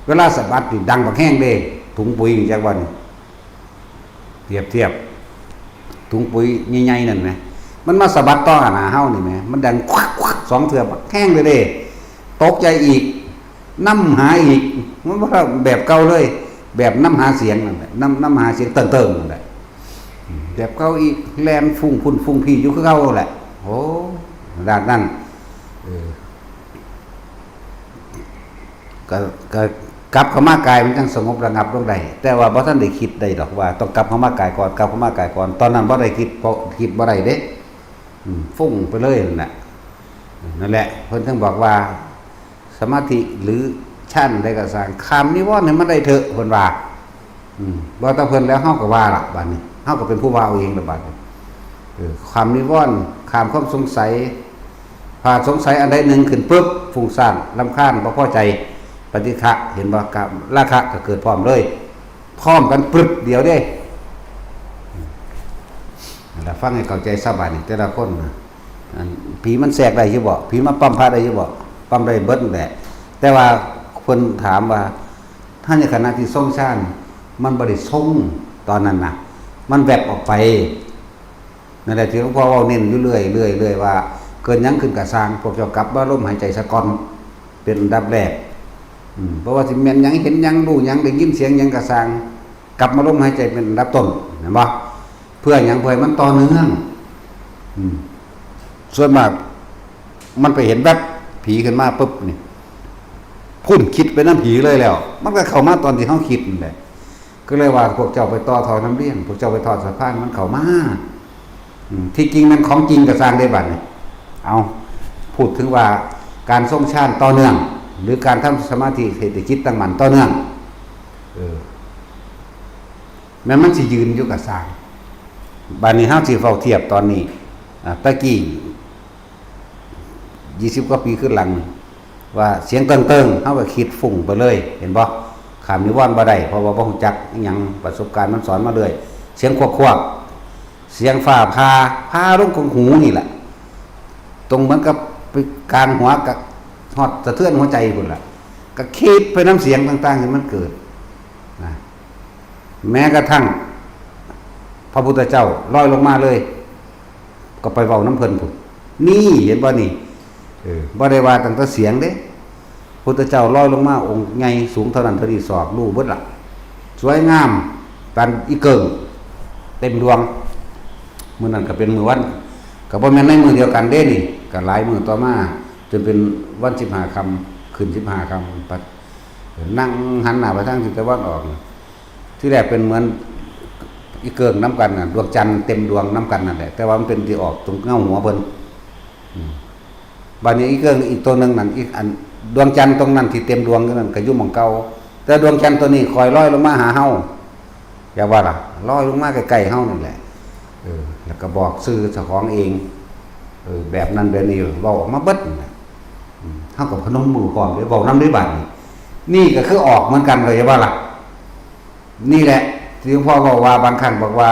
เวลาสะบัดนี่ดังบักแห้งเด้ถุงปุ๋ยจักว่านี่เทียบถุงปุ๋ยใหญ่ๆนั่นแหมมันมาสะบัดต่อหน้าเฮานี่แหมมันดังควัก2เทื่อบักแห้งเลยเด้ตกใจอีกนำหาอีกมันบ่แบบเก่าเลยแบบนำหาเสียงนั่นแหละนำหาเสียงเติ้งๆนั่นแหละแบบเก่าอีกแล่นฟุ้งพี่อยู่คือเก่าแหละโอ้ด้านนั้นก็กลับเข้ามากายมันจังสงบระงับลงได้แต่ว่าบ่ทันได้คิดได้ดอกว่าต้องกลับเข้ามากายก่อนตอนนั้นบ่ได้คิดเพราะคิดบ่ได้เด้ฟุ้งไปเลยนั่นแหละเพิ่นถึงบอกว่าสมาธิหรือชั้นได้ก็สร้างคำนิวรณ์ให้มันได้เถอะเพิ่นว่าบ่ต้องเพิ่นแล้วเฮาก็ว่าล่ะบัดนี้เฮาก็เป็นผู้ว่าเอาเองล่ะบัดนี้คำนิวรณ์ความสงสัยพาสงสัยอันใดหนึ่งขึ้นปุ๊บฟุ้งซ่านรำคาญบ่พอใจปฏิฆะเห็นบ่กับราคะก็เกิดพร้อมเลยพร้อมกันปรึบเดียวเด้ แล้วฟังให้เข้าใจซะบัดนี้แต่ละคนนะอันผีมันแทรกได้อยู่บ่ผีมาปั๊มพระได้อยู่บ่ปั๊มได้เบิดนั่นแหละแต่ว่าคนถามว่าถ้าในขณะที่ทรงชาญมันบ่ได้ทรงตอนนั้นน่ะมันแวบออกไปนั่นแหละที่หลวงพ่อเว้าเน้นอยู่เรื่อยว่าเกินหยังขึ้นก็สร้างพวกเจ้ากลับว่าลมหายใจซะก่อนเป็นอันดับแรกเพราะว่าสิแม่นหยังเห็นหยังรู้หยังได้ยินเสียงหยังก็สร้างกลับมาลมหายใจเป็นอันดับต้นเห็นบ่เพื่อหยังเพื่อให้มันต่อเนื่องส่วนมากมันไปเห็นแบบผีขึ้นมาปุ๊บนี่พุ่นคิดไปน้ำผีเลยแล้วมันก็เข้ามาตอนที่เฮาคิดนั่นแหละก็เลยว่าพวกเจ้าไปต่อทอน้ำเลี้ยงพวกเจ้าไปทอดสะพานมันเข้ามาที่จริงมันของจริงก็สร้างได้บัดนี่เอาพูดถึงว่าการทรงฌานต่อเนื่องหรือการทำสมาธิให้จิตตั้งมั่นต่อเนื่องแม้มันสิยืนอยู่กับสร้างบัดนี้เฮาสิเฝ้าเทียบตอนนี้ตะกี้20กว่าปีขึ้นหลังว่าเสียงเติ้งๆเฮาก็คิดฟุ้งไปเลยเห็นบ่ข้ามนิวรณ์บ่ได้เพราะว่าบ่ฮู้จักอิหยังประสบการณ์มันสอนมาเลยเสียงควบเสียงฟ้าพาลงของหูนี่แหละตรงเหมือนกับไปการหัวกับฮอดสะเทือนหัวใจพุ่นล่ะก็คิดไปน้ำเสียงต่างๆที่มันเกิดนะแม้กระทั่งพระพุทธเจ้าลอยลงมาเลยก็ไปเว้าน้ำเพิ่นพุ่นนี่เห็นบ่นี่บ่ได้ว่าตั้งแต่เสียงเด้พุทธเจ้าลอยลงมาองค์ใหญ่สูงเท่านั้นเท่านี้ศอกรู้เบิดล่ะสวยงามปานอีเกิงเต็มดวงมื้อนั้นก็เป็นมื้อวันก็บ่แม่นในมื้อเดียวกันเด้นี่ก็หลายมื้อต่อมาจนเป็นวัน15ค่ำขึ้น15ค่ำปัดนั่งหันหน้าไปทางทิศตะวันออกที่แรกเป็นเหมือนอีเกิงน้ำกันน่ะดวงจันทร์เต็มดวงน้ำกันนั่นแหละแต่ว่ามันเป็นที่ออกตรงเงาหัวเพิ่นบัดนี้อีกเกิงอีกตัวนึงนั่นอีกอันดวงจันทร์ตรงนั้นที่เต็มดวงนั่นก็อยู่หม่องเก่าแต่ดวงจันทร์ตัวนี้คอยลอยลงมาหาเฮาอย่าว่าล่ะลอยลงมาใกล้ๆเฮานั่นแหละแล้วก็บอกชื่อเจ้าของเองแบบนั้นแบบนี้เว้าออกมาเบิดเฮาก็พนมมือพร้อมเลยเว้านำด้วยบัดนี่ก็คือออกเหมือนกันเลยอย่าว่าล่ะนี่แหละที่หลวงพ่อบอกว่าบางครั้งบอกว่า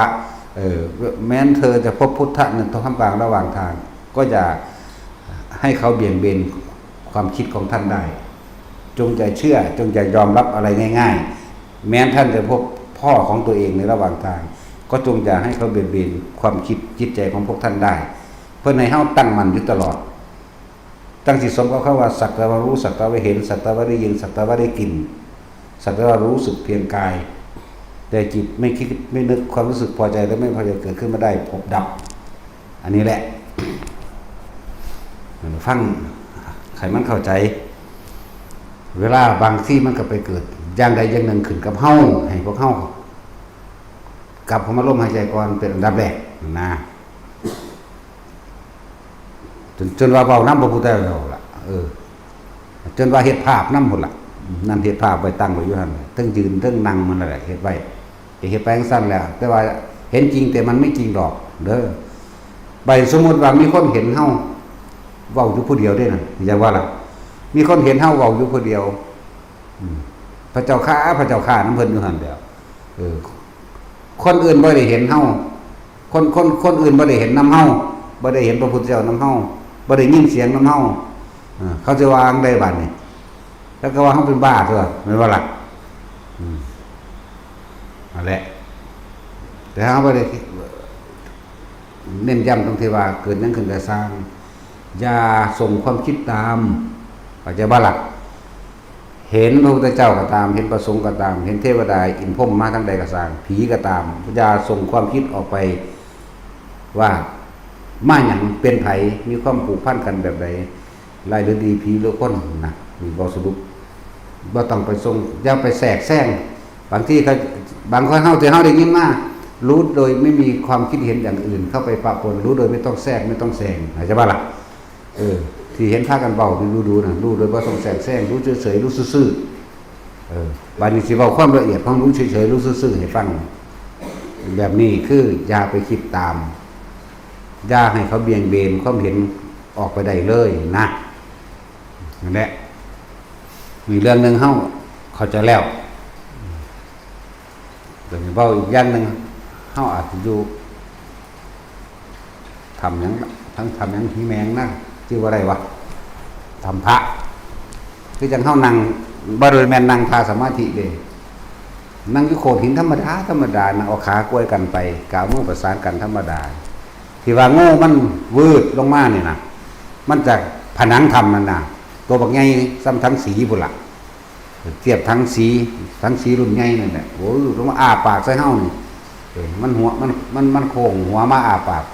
แม้นเธอจะพบพุทธะนั้นท่ามกลางระหว่างทางก็อย่าให้เขาเบี่ยงเบนความคิดของท่านได้จงใจเชื่อจงใจยอมรับอะไรง่ายๆแม้ท่านจะพบพ่อของตัวเองในระหว่างทางก็จงอย่าให้เขาเบี่ยงเบนความคิดจิตใจของพวกท่านได้เพื่อให้เฮาตั้งมั่นอยู่ตลอดตั้งจิตสมกับคำว่าสักแต่ว่ารู้สักแต่ว่าเห็นสักแต่ว่าได้ยินสักแต่ว่าได้กลิ่นสักแต่ว่ารู้สึกเพียงกายแต่จิตไม่คิดไม่นึกความรู้สึกพอใจหรือไม่พอใจเกิดขึ้นมาได้พบดับอันนี้แหละฟังใครมันเข้าใจเวลาบางที่มันก็ไปเกิดอย่างใดอย่างหนึ่งขึ้นกับเฮาให้พวกเฮากลับเข้ามาลมหายใจก่อนเป็นอันดับแรกนะจนว่าเบาน้ำพระพุทธเจ้าล่ะจนว่าเฮ็ดภาพน้ำหมดล่ะนั่นเฮ็ดภาพไว้ตั้งไว้อยู่หั่นทั้งยืนทั้งนั่งมันนั่นแหละเฮ็ดไว้เฮ็ดไปสั้นแล้วแต่ว่าเห็นจริงแต่มันไม่จริงดอกเด้อใบสมมุติว่ามีคนเห็นเฮาเว้าอยู่ผู้เดียวได้น่ะอย่าว่าล่ะมีคนเห็นเฮาเว้าอยู่ผู้เดียวพระเจ้าข้าน้ำเพิ่นอยู่หั่นเดียวคนอื่นบ่ได้เห็นเฮาคนอื่นบ่ได้เห็นนำเฮาบ่ได้เห็นพระพุทธเจ้านำเฮาบ่ได้ยินเสียงนำเฮาเขาจะวางได้บัดนี้แล้วก็ว่าเฮาเป็นบ้าตัวแม่นบ่ล่ะนั่นแหละแต่เฮาบ่ได้เน้นย้ำตรงที่ว่าเกิดหยังขึ้นก็สร้างอย่าส่งความคิดตามอาจจะบ่ล่ะเห็นพระพุทธเจ้าก็ตามเห็นพระสงฆ์ก็ตามเห็นเทวดาอินพรหมมาทั้งใดก็สร้างผีก็ตามอย่าส่งความคิดออกไปว่ามาหยังเป็นไผมีความผูกพันกันแบบใดลายหรือดีผีหรือคนนะมีบ่สรุปบ่ต้องไปส่งอย่าไปแทรกแซงบางที่เขาบางคนเฮาที่เฮาได้ยินมารู้โดยไม่มีความคิดเห็นอย่างอื่นเข้าไปปะปนรู้โดยไม่ต้องแทรกไม่ต้องแซงเข้าใจบ่ล่ะที่เห็นพากันเบาที่รู้นะรู้โดยบ่ต้องแทรกแซงรู้เฉยๆรู้ซื่อๆบัดนี้สิเว้าความละเอียดของรู้เฉยๆรู้ซื่อๆให้ฟังแบบนี้คืออย่าไปคิดตามอย่าให้เขาเบี่ยงเบนความเห็นออกไปได้เลยนะนั่นแหละมีเรื่องนึงเฮาเข้าใจแล้วแต่เว้าอีกอย่างนึงเฮาอาจจะอยู่ ทำหยังทั้งทำหยังผีแมงนะชื่อว่าอะไรวะทำพระคือจังเฮานั่งบ่ได้แม่นนั่งทาสมาธิเด้นั่งอยู่โขดหินธรรมดานั่งเอาขากล้วยกันไปกาวมือประสานกันธรรมดาที่ว่าโง่มันวืดลงมานี่นะมันจากผนังธรรมนั่นน่ะตัวบักใหญ่ซ้ำทั้งสีพุ่นล่ะเทียบทั้งสีรุ่นใหญ่นั่นแหละโอ้ยลงมาอ้าปากใส่เฮานี่มันหัวมันโค้งหัวมาอ้าปาก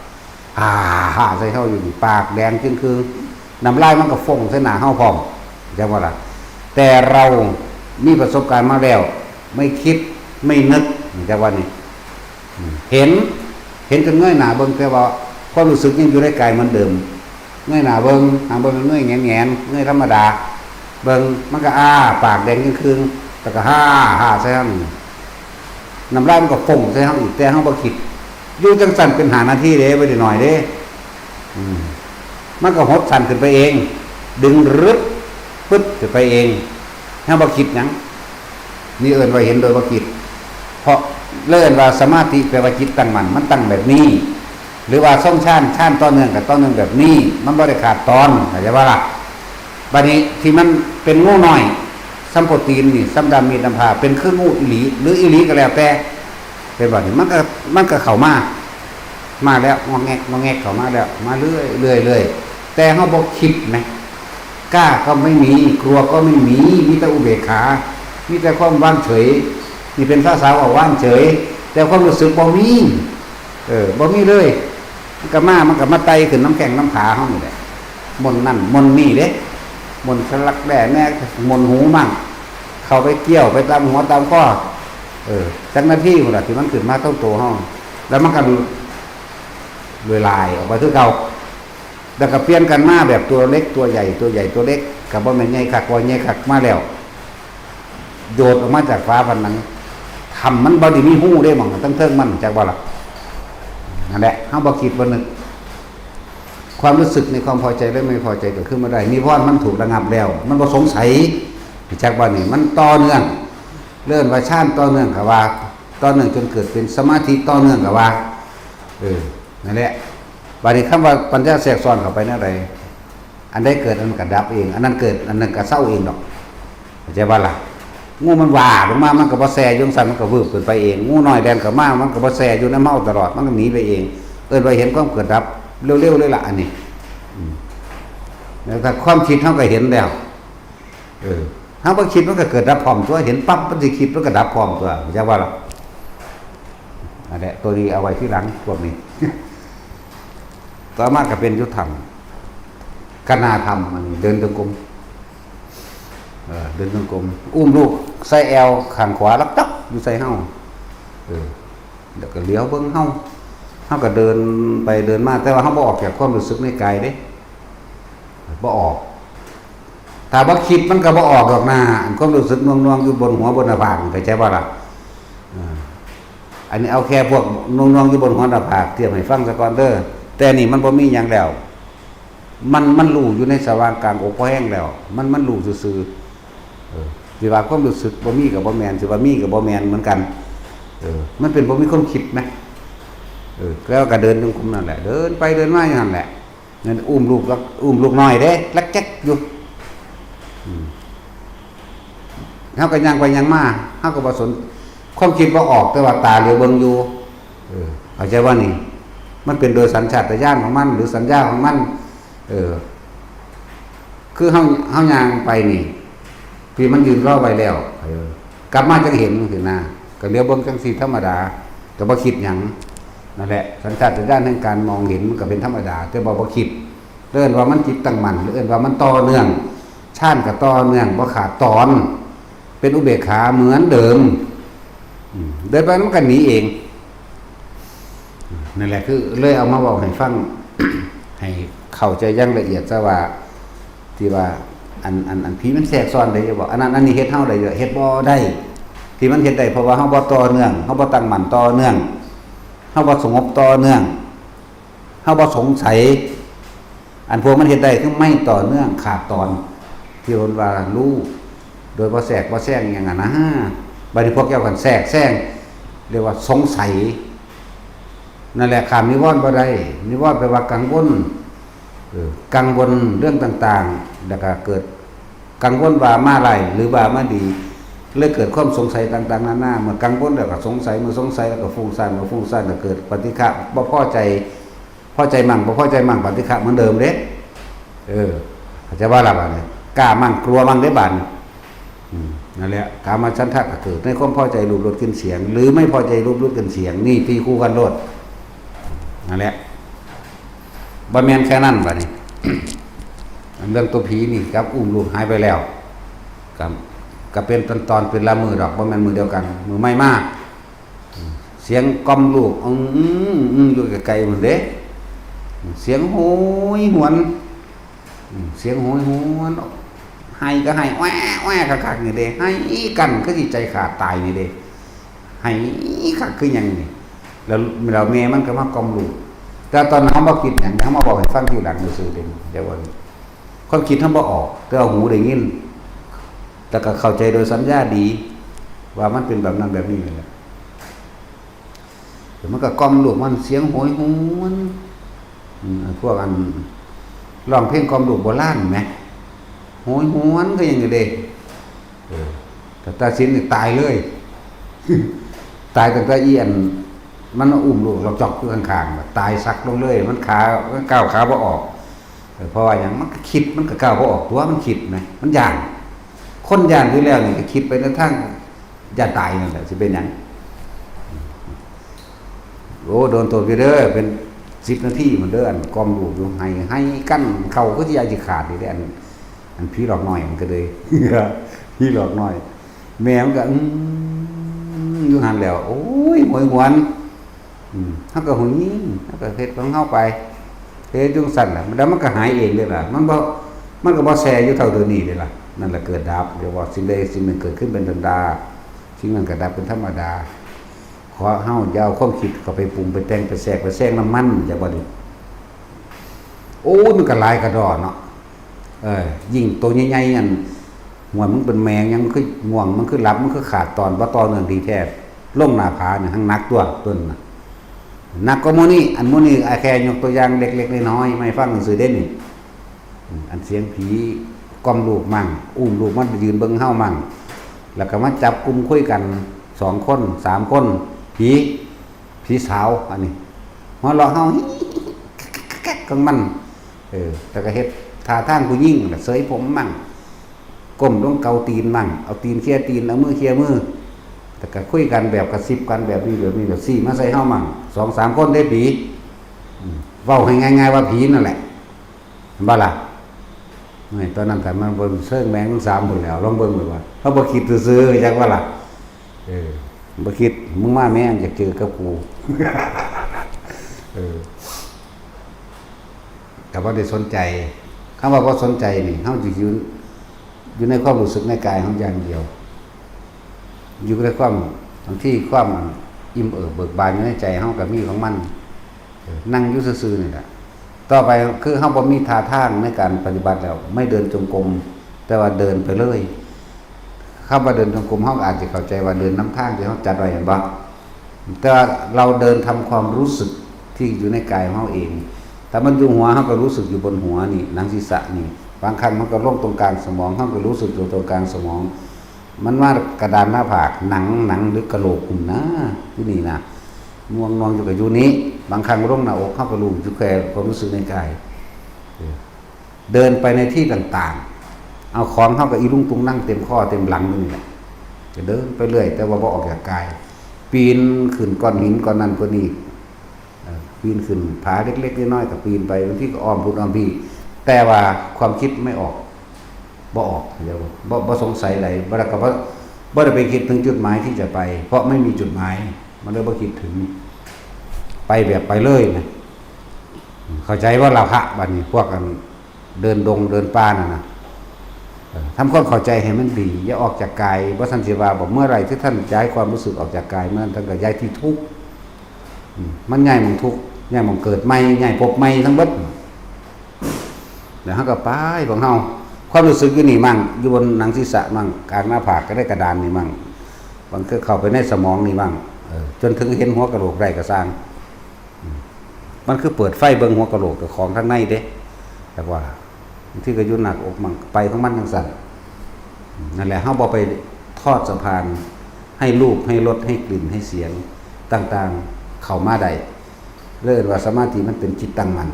ฮ่าใส่เฮาอยู่นี่ปากแดงจึงคือน้ำลายมันก็ฟงใส่หน้าเฮาพร้อมจังว่าล่ะแต่เรามีประสบการณ์มาแล้วไม่คิดไม่นึกจังว่านี่เห็นจนเงยหน้าเบิ่งแต่ว่าความรู้สึกยังอยู่ในกายเหมือนเดิมเงยหน้าเบิ่งหางเบิ่งเงยแงนเงยธรรมดาเบิ่งมันก็ปากแดงจึงคือแต่ก็ฮ่าใส่เฮาน้ำลายมันก็ฟงใส่เฮาอีกแต่เฮาบ่คิดอยู่จังสั่นเป็น5 นาทีเด้บ่ได้น้อยเด้มันก็หดสั่นขึ้นไปเองดึงรึดปึ๊บขึ้นไปเองเฮาบ่คิดหยังนี่เอิ้นว่าเห็นโดยบ่คิดเพราะเลิ่นว่าสมาธิแปลว่าจิตตั้งมั่นมันตั้งแบบนี้หรือว่าช่องชานต่อเนื่องกับต่อเนื่องแบบนี้มันบ่ได้ขาดตอนเข้าใจบ่ล่ะบัดนี้ที่มันเป็นงูน้อยสัมโพตีนนี่สัมดามีน้ำพาเป็นคืองูอีหลีหรืออีหลีก็แล้วแต่เป็นแบบนี้มันก็เข้ามาแล้วงอแงกเข้ามาแล้วมาเรื่อยแต่เฮาบ่คิดนะกล้าก็ไม่มีกลัวก็ไม่มีแต่อุเบกขามีแต่ความว่างเฉยนี่เป็นภาษาว่าว่างเฉยแต่ความรู้สึกบ่มีบ่มีเลยมันก็มาไตขึ้นน้ำแข็งน้ำขาเฮานี่แหละมนนั่นมนนี่เด้มนสลักแด่แม่มนหูมั่งเข้าไปเกี่ยวไปตามหัวตามข้อจักหน้าที่พุ่นล่ะที่มันขึ้นมาต้องตัวเฮาแล้วมันก็ลายออกไปคือเก่าแล้วก็เปลี่ยนกันมาแบบตัวเล็กตัวใหญ่ตัวเล็กก็บ่แม่นใหญ่คักบ่ใหญ่คักมาแล้วโดดออกมาจากฟ้าพันนั้นทำมันบ่ได้มีหู้ได้หม่องตั้งเทิงมันจักว่าล่ะนั่นแหละเฮาบ่คิดบ่นึกความรู้สึกในความพอใจและไม่พอใจเกิดขึ้นมาได้นี่เพราะมันถูกระงับแล้วมันบ่สงสัยจักว่านี่มันต่อเนื่องเลื่อนว่าชาติต่อเนื่องก็ว่าต่อเนื่องจนเกิดเป็นสมาธิต่อเนื่องก็ว่านั่นแหละบัดนี้คำว่าปัญญาแทรกซ้อนเข้าไปนั่นใดอันใดเกิดอันนั้นก็ดับเองอันนั้นเกิดอันนั้นก็เศร้าเองดอกเข้าใจบ่ล่ะงูมันว่าลงมามันก็บ่แซ่อยู่ซั่นมันก็วืบขึ้นไปเองงูน้อยแดนเข้ามามันก็บ่แซ่อยู่ในเมาตลอดมันก็หนีไปเองว่าเห็นความเกิดดับเร็วๆเลยล่ะอันนี้แล้วถ้าความคิดเฮาก็เห็นแล้วเฮาบ่คิดมันก็เกิดดับพร้อมตัวเห็นปั๊บมันสิคิดมันก็ดับพร้อมตัวเข้าใจบ่ล่ะอันนี้ตัวนี้เอาไว้ที่หลังพวกนี้ต่อมาก็เป็นยุทธธรรมกนาธรรมมันเดินจงกรมเดินจงกรมอุ้มลูกใส่แอวข้างขวาลักตักอยู่ใส่เฮาเดี๋ยวก็เลี้ยวเบิ่งเฮาก็เดินไปเดินมาแต่ว่าเฮาบ่ออกจากความรู้สึกในกายเด้บ่ออกถ้าบ่คิดมันก็บ่ออกดอกนะความรู้สึกน่วงๆอยู่บนหัวบนหน้าผากเข้าใจบ่ล่ะอันนี้เอาแค่พวกน่วงๆอยู่บนหัวหน้าผากเทียบให้ฟังซะก่อนเด้อแต่นี่มันบ่มีหยังแล้วมันรู้อยู่ในสว่างกลางอกพอแห้งแล้วมันรู้ซื่อสิว่าความรู้สึกบ่มีกับบ่แม่นสิว่ามีกับบ่แม่นเหมือนกันมันเป็นบ่มีความคิดมั้ยแล้วก็เดินจงกรมนั่นแหละเดินไปเดินมาอย่างนั้นแหละนั่นอุ้มลูกน้อยเด้ลักแจ๊กอยู่เฮาก็ย่างไปย่างมาเฮาก็บ่สนความคิดบ่ออกแต่ว่าตาเหลียวเบิ่งอยู่เข้าใจว่านี่มันเป็นโดยสัญชาตญาณของมันหรือสัญญาของมันคือเฮาย่างไปนี่พี่มันยืนรอไว้แล้วกลับมาจังเห็นสินะก็เลี้ยวเบิ่งจังซี่ธรรมดาก็บ่คิดหยังนั่นแหละสัญชาตญาณแห่งการมองเห็นมันก็เป็นธรรมดาแต่บ่คิดเอิ้นว่ามันจิตตั้งมั่นหรือเอิ้นว่ามันต่อเนื่องชาติก็ต่อเนื่องบ่ขาดตอนเป็นอุเบกขาเหมือนเดิมเดินไปมันก็หนีเองนั่นแหละคือเลยเอามาบอกให้ฟัง ให้เข้าใจอย่างละเอียดซะว่าที่ว่าอันผีมันแทรกซ้อนได้บ่อันนั้นอันนี้เฮ็ดเฮาได้เฮ็ดบ่ได้ที่มันเฮ็ดได้เพราะว่าเฮาบ่ต่อเนื่องเฮาบ่ตั้งมั่นต่อเนื่องเฮาบ่สงบต่อเนื่องเฮาบ่สงสัยอันพวกมันเฮ็ดได้คือไม่ต่อเนื่องขาดตอนที่เพิ่นว่ารู้โดยบ่แทรกบ่แซงอย่างนั้นนะบัดนี้พวกเกี่ยวกันแทรกแซงเรียกว่าสงสัย นั่นแหละขามนิวรณ์บ่ได้นิวรณ์แปลว่ากังวลกังวลเรื่องต่างๆแล้วก็เกิดกังวลว่ามาไรหรือว่ามาดีเลยเกิดความสงสัยต่างๆนานาเมื่อกังวลแล้วก็สงสัยเมื่อสงสัยแล้วก็ฟุ้งซ่านเมื่อฟุ้งซ่านก็เกิดปฏิฆะบ่พอใจมั่งบ่พอใจมั่งปฏิฆะเหมือนเดิมเด้เข้าใจว่าล่ะบัดนี้กล้ามั่งกลัวมั่งได้บัดนั่นแหละกามาฉันทะก็เกิดในความพอใจรูปรสกลิ่นเสียงหรือไม่พอใจรูปรสกลิ่นเสียงนี่ตีคู่กันโลดนั่นแหละบ่แม่นแค่นั้นบัดนี้ เรื่องตัวผีนี่กับอุ้มลูกหายไปแล้วก็เป็นตอนเป็นละมือดอกบ่แม่นมือเดียวกันมือไม่มากเสียงกล่อมลูกอยู่ไกลๆเหมือนเด้เสียงโหยหวนเสียงโหยหวนให้ก็ให้แว่คักๆนี่เด้ให้กันก็สิใจขาดตายนี่เด้ให้คักคือหยังนี่แล้วแม่มันก็มากล่อมลูกแต่ตอนนั้นเฮาบ่คิดหยังเฮามาบอกให้ฟังทีหลังซื่อๆเด้เดี๋ยวว่าความคิดเฮาบ่ออกแต่เอาหูได้ยินแต่ก็เข้าใจโดยสัญญาดีว่ามันเป็นแบบนั้นแบบนี้แหละแต่มันก็กล่อมลูกมันเสียงโหยหวนพวกอันร้องเพลงกล่อมลูกโบราณแหมโหยหวนก็ยังอยู่เด้แต่ตาสินนี่ตายเลย ตายตั้งแต่อีอันมันอุ้มลูกเราจอกอยู่ข้างๆตายซักลงเลยมันก้าวขาบ่ออกเพราะว่าอย่างมันก็คิดมันก็ก้าวบ่ออกตัวมันคิดนะมันย่านคนย่านอยู่แล้วนี่ก็คิดไปในทางอย่าตายนั่นแหละสิเป็นหยังโอ้โดนตัวไปเด้อเป็น10 นาทีเหมือนเด้ออันกอมลูกอยู่ให้กั้นเข้าก็สิยายสิขาดนี่แหละอันพี่หลอกน้อยมันก็เลย พี่หลอกน้อยแม่มันก็อยู่หันแล้วโอ้ยหวยหวนเฮาก็หูยิงเฮาก็เฮ็ดของเฮาไปเฮ็ดจังซั่นล่ะแล้วมันก็หายเองเลยล่ะมันก็บ่แซ่อยู่เท่าเดิมนี้เลยล่ะนั่นแหละเกิดดับเดี๋ยวว่าสิ่งใดสิ่งหนึ่งเกิดขึ้นเป็นธรรมดาสิ่งนั้นก็ดับเป็นธรรมดาขอเฮาอย่าเอาความคิดเข้าไปปรุงไปแต่งไปแทรกน้ำมันอย่าบ่ดิโอ้ยมันก็หลายกระดอเนาะยิ่งตัวใหญ่ๆอันหัวมันเป็นแมงยังมันคือง่วงมันคือหลับมันคือขาดตอนบ่ต่อเนื่องดีแท้ลงหน้าผาเนี่ยทั้งนักตัวต้นน่ะนักก็มื้อนี้อันมื้อนี้แค่ยกตัวอย่างเล็กๆน้อยๆไม่ฟังหนังสือเด่นนี่อันเสียงผีกล่อมลูกมั่งอุ้มลูกมันไปยืนเบิ่งเฮามั่งแล้วก็มาจับกลุ่มคุยกัน2 คน3 คนผีสาวอันนี้หัวเราะเฮาแก๊กของมันแต่ก็เฮ็ดท่าทางผู้หญิงเสยผมมั่งก้มลงเกาตีนมั่งเอาตีนเคี่ยตีนเอามือเคี่ยมือแต่ก็คุยกันแบบกระซิบกันแบบนี้แบบซี่มาใส่เฮามั่ง2-3 คนได้ผีเว้าให้ง่ายๆว่าผีนั่นแหละบ่ล่ะไม่ตอนนั้นแต่มันบนเชิงแมงมัน3หมดแล้วลองเบิ่งดูว่าเฮาบ่คิดซื่อๆจักว่าล่ะบ่คิดมึงมาแม่งอยากเจอกับกูแต่ว่าได้สนใจคำว่าบ่สนใจนี่เฮาสิอยู่ในความรู้สึกในกายของอย่างเดียวอยู่ในความบางที่ความอิ่มเอิบเบิกบานอยู่ในใจเฮาก็มีของมันนั่งอยู่ซื่อๆนี่แหละต่อไปคือเฮาบ่มีท่าทางในการปฏิบัติแล้วไม่เดินจงกรมแต่ว่าเดินไปเลยคำว่าเดินจงกรมเฮาอาจจะเข้าใจว่าเดินน้ำทางที่เฮาจัดไว้เห็นบ่แต่ว่าเราเดินทำความรู้สึกที่อยู่ในกายของเฮาเองถ้ามันอยู่หัวเฮาก็รู้สึกอยู่บนหัวนี่หนังศีรษะนี่บางครั้งมันก็ลงตรงกลางสมองเฮาก็รู้สึกอยู่ตรงกลางสมองมันว่ากระดานหน้าผากหนังหรือกระโหลกหุ่นนะที่นี่นะง่วงนอนอยู่กับอยู่นี้บางครั้งลงหน้าอกเฮาก็รู้อยู่แค่ความรู้สึกในกายเดินไปในที่ต่างๆเอาของเฮาก็อีลุงตุงนั่งเต็มข้อเต็มหลังนี่แหละจะเดินไปเรื่อยแต่ว่าบ่ออกจากกายปีนขึ้นก้อนหินก้อนนั้นก้อนนี้ปีนขึ้นผาเล็กๆน้อยๆก็ปีนไปบางทีก็อ้อมพุ่นอ้อมพี่แต่ว่าความคิดไม่ออกบ่ออกเดี๋ยวบ่สงสัยอะไรบ่ได้ก็บ่ได้ไปคิดถึงจุดหมายที่จะไปเพราะไม่มีจุดหมายมันเลยบ่คิดถึงไปแบบไปเลยนะเข้าใจว่าเราพระบัดนี้พวกกันเดินดงเดินป่านั่นน่ะทำความเข้าใจให้มันดีอย่าออกจากกายบ่ทันสิว่าบอกเมื่อไหร่ที่ท่านย้ายความรู้สึกออกจากกายเมื่อนั้นท่านก็ย้ายที่ทุกข์มันง่ายมันทุกข์ง่ายมันเกิดใหม่ง่ายพบใหม่ทั้งเบิดแล้วเฮาก็ไปของเฮาความรู้สึกอยู่นี่มั่งอยู่บนหนังศีรษะมั่งกลางหน้าผากก็ได้กระดานนี่มั่งบางคือเข้าไปในสมองนี่มั่งจนถึงเห็นหัวกะโหลกได้ก็สร้าง มันคือเปิดไฟเบิ่งหัวกะโหลกของข้างในเด้แต่ว่าที่ก็อยู่หนักอกมันไปของมันจังซั่นนั่นแหละเฮาบ่ไปทอดสะพานให้รูปให้รสให้กลิ่นให้เสียงต่างๆเข้ามาได้เรียกว่าสมาธิมันเป็นจิตตั้งมั่น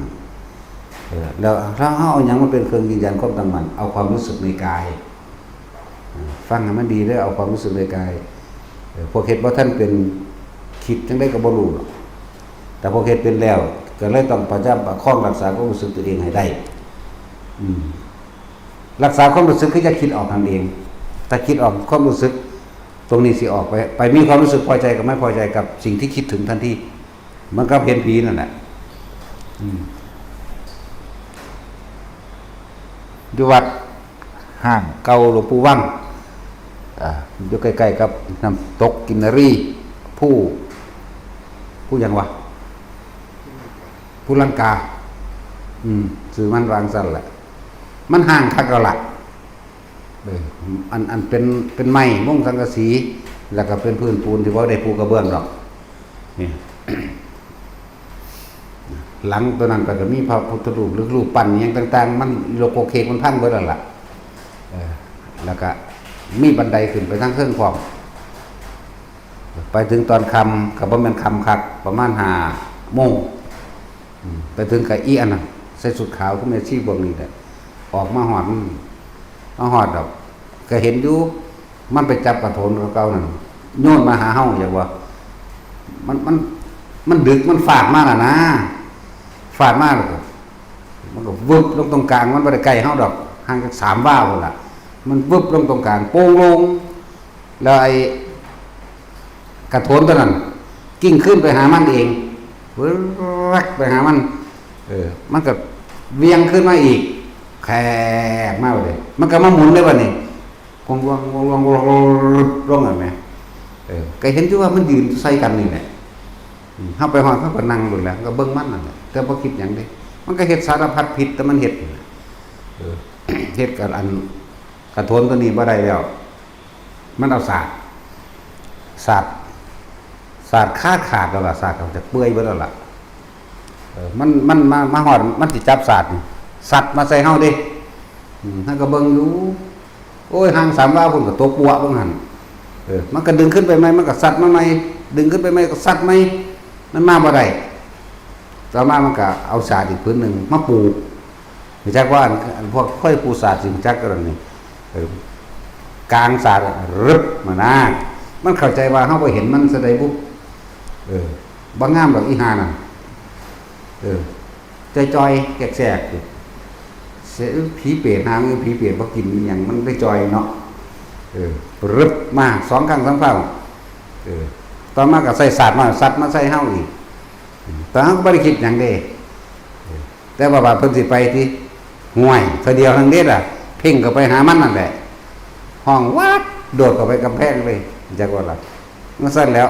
แล้วถ้าเฮาเอาหยังมาเป็นเครื่องยืนยันความตั้งมั่นเอาความรู้สึกในกายฟังให้มันดีเด้อเอาความรู้สึกในกายพวกเฮ็ดบ่ทันเป็นคิดจังได๋ก็บ่รู้หรอกแต่พวกเฮ็ดเป็นแล้วก็เลยต้องประคองรักษาความรู้สึกตัวเองให้ได้รักษาความรู้สึกคือจะคิดออกทางเองถ้าคิดออกความรู้สึกตรงนี้สิออกไปมีความรู้สึกพอใจกับไม่พอใจกับสิ่งที่คิดถึงทันทีมันก็เห็นผีนั่นแหละอยู่วัดห้างเก่าหลวงปู่วังอยู่ใกล้ๆกับน้ำตกกินนารีผู้ยังวะผู้ลังกาสื่อมันวางสั่นแหละมันห่างคักแล้วล่ะอันเป็นไม้มุ้งสังกะสีแล้วก็เป็นพื้นปูนที่ว่าได้ปูกระเบื้องหรอกนี่ หลังตัวนั้นก็จะมีพระพุทธรูปหรือรูปปั้นอย่างต่างๆมันโลโกเคกมันพังเบิดแล้วล่ะแล้วก็มีบันไดขึ้นไปทางเครื่องความไปถึงตอนค่ำก็บ่แม่นค่ำคักประมาณ5 โมงไปถึงกับอีอันนั้นใส่สุดขาวก็แม่ชีพวกนี้แหละออกมาหอดดอกก็เห็นอยู่มันไปจับกระโถนเก่าๆนั่นโยนมาหาเฮาอย่างว่ามันดึกมันฟาดมาน่ะนะฟาดมาแล้วมันก็วึบลงตรงกลางมันบ่ได้ใกล้เฮาดอกห่างจาก3 วาพุ่นล่ะมันวึบลงตรงกลางโป่งลงแล้วไอ้กระโถนตัวนั้นกิ้งขึ้นไปหามันเองรักไปหามันมันก็เวียงขึ้นมาอีกแขกมากเลยมันก็มาหมุนได้วันนี้วงอ่ะแม่ก็เห็นอยู่ว่ามันยืนใส่กันนี่แหละเข้าไปหอดเขาก็นั่งหมดแล้วก็เบิ้งมันนั่นแหละแต่พอคิดอย่างเด้มันก็เฮ็ดสารพัดผิดแต่มันเฮ็ดเฮ็ดกับอันกระโถนตัวนี้บ่ได้แล้วมันเอาศาสตร์ขาดแล้วล่ะศาสตร์เขาจะเปื่อยไปแล้วล่ะมันมาหอดมันสิจับศาสตร์สัตว์มาใส่เฮาดิท่านก็เบิ่งอยู่โอ้ยห่าง3 วาพุ่นก็ตกปัวบ่หั่นมันก็ดึงขึ้นไปใหม่มันก็สัตว์มาใหม่ดึงขึ้นไปใหม่ก็สัตว์ใหม่มันมาบ่ได้ต่อมามันก็เอาศาสตร์อีกพื้นนึงมาปลูกรู้จักว่าอันพวกค่อยปลูกศาสตร์สิรู้จักกันนี่กลางศาสตร์รึบมานะมันเข้าใจว่าเฮาบ่เห็นมันซะได้ปุ๊บบ่งามดอกอีหานั่นจอยๆแกกๆเสียผีเปรตหางผีเปรตบ่กินอหยังมันได้จอยเนาะรึบมา2 ครั้ง 3 ครั้งต่อมาก็ใส่ศาสตร์มาสัตว์มาใส่เฮาอีกแต่เฮาก็บ่ได้คิดหยังเด้แต่ว่าเพิ่นสิไปที่ห่วยเทื่อเดียวทั้งเด็ดอ่ะเพ่งเข้าไปหามันนั่นแหละห้องวัดโดดเข้าไปกำแพงเลยจักว่าล่ะมันสั่นแล้ว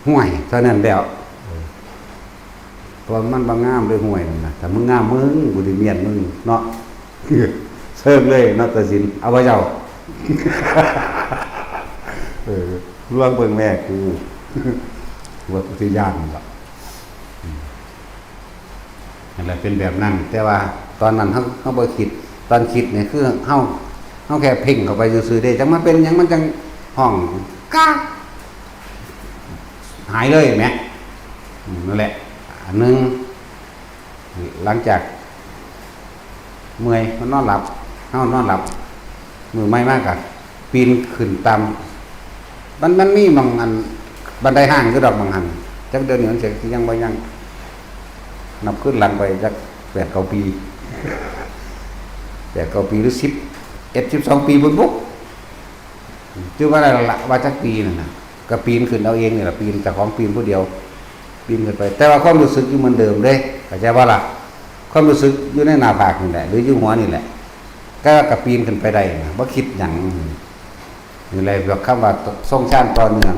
ห่วยเท่านั้นแล้วเพราะมันบ่งามเลยห่วยนั่นน่ะแต่มึงงามมึงกูสิเมียนมึงเนาะเซิร์ฟเลยนัตสินเอาไว้เจ้าล่วงเบิ่งแม่กูวัดอุทยานล่ะนั่นแหละเป็นแบบนั้นแต่ว่าตอนนั้นเฮาบ่คิดตอนคิดเนี่ยคือเฮาแค่เพ่งเข้าไปซื่อๆเด้จังมันเป็นหยังมันจังห้องก้าหายเลยแหมนั่นแหละอันนึงหลังจากเมื่อยมันนอนหลับเฮานอนหลับมือไม่มากกันปีนขึ้นตามมันมีบางอันบันไดห้างคือดอกบางหันจักเดินเหนือเสียยังบ่ยังนับขึ้นหลังไปจัก8-9 ปี8-9 ปีหรือ11-12 ปีบุกชื่อว่าอะไรล่ะว่าจักปีนั่นน่ะก็ปีนขึ้นเอาเองนี่ล่ะปีนจากของปีนผู้เดียวปีนขึ้นไปแต่ว่าความรู้สึกอยู่เหมือนเดิมเด้เข้าใจบ่ล่ะความรู้สึกอยู่ในหน้าผากนี่แหละหรืออยู่หัวนี่แหละก็กระปีนขึ้นไปได้นะบ่คิดหยังนี่แหละแบบคำว่าทรงชาติต่อเนื่อง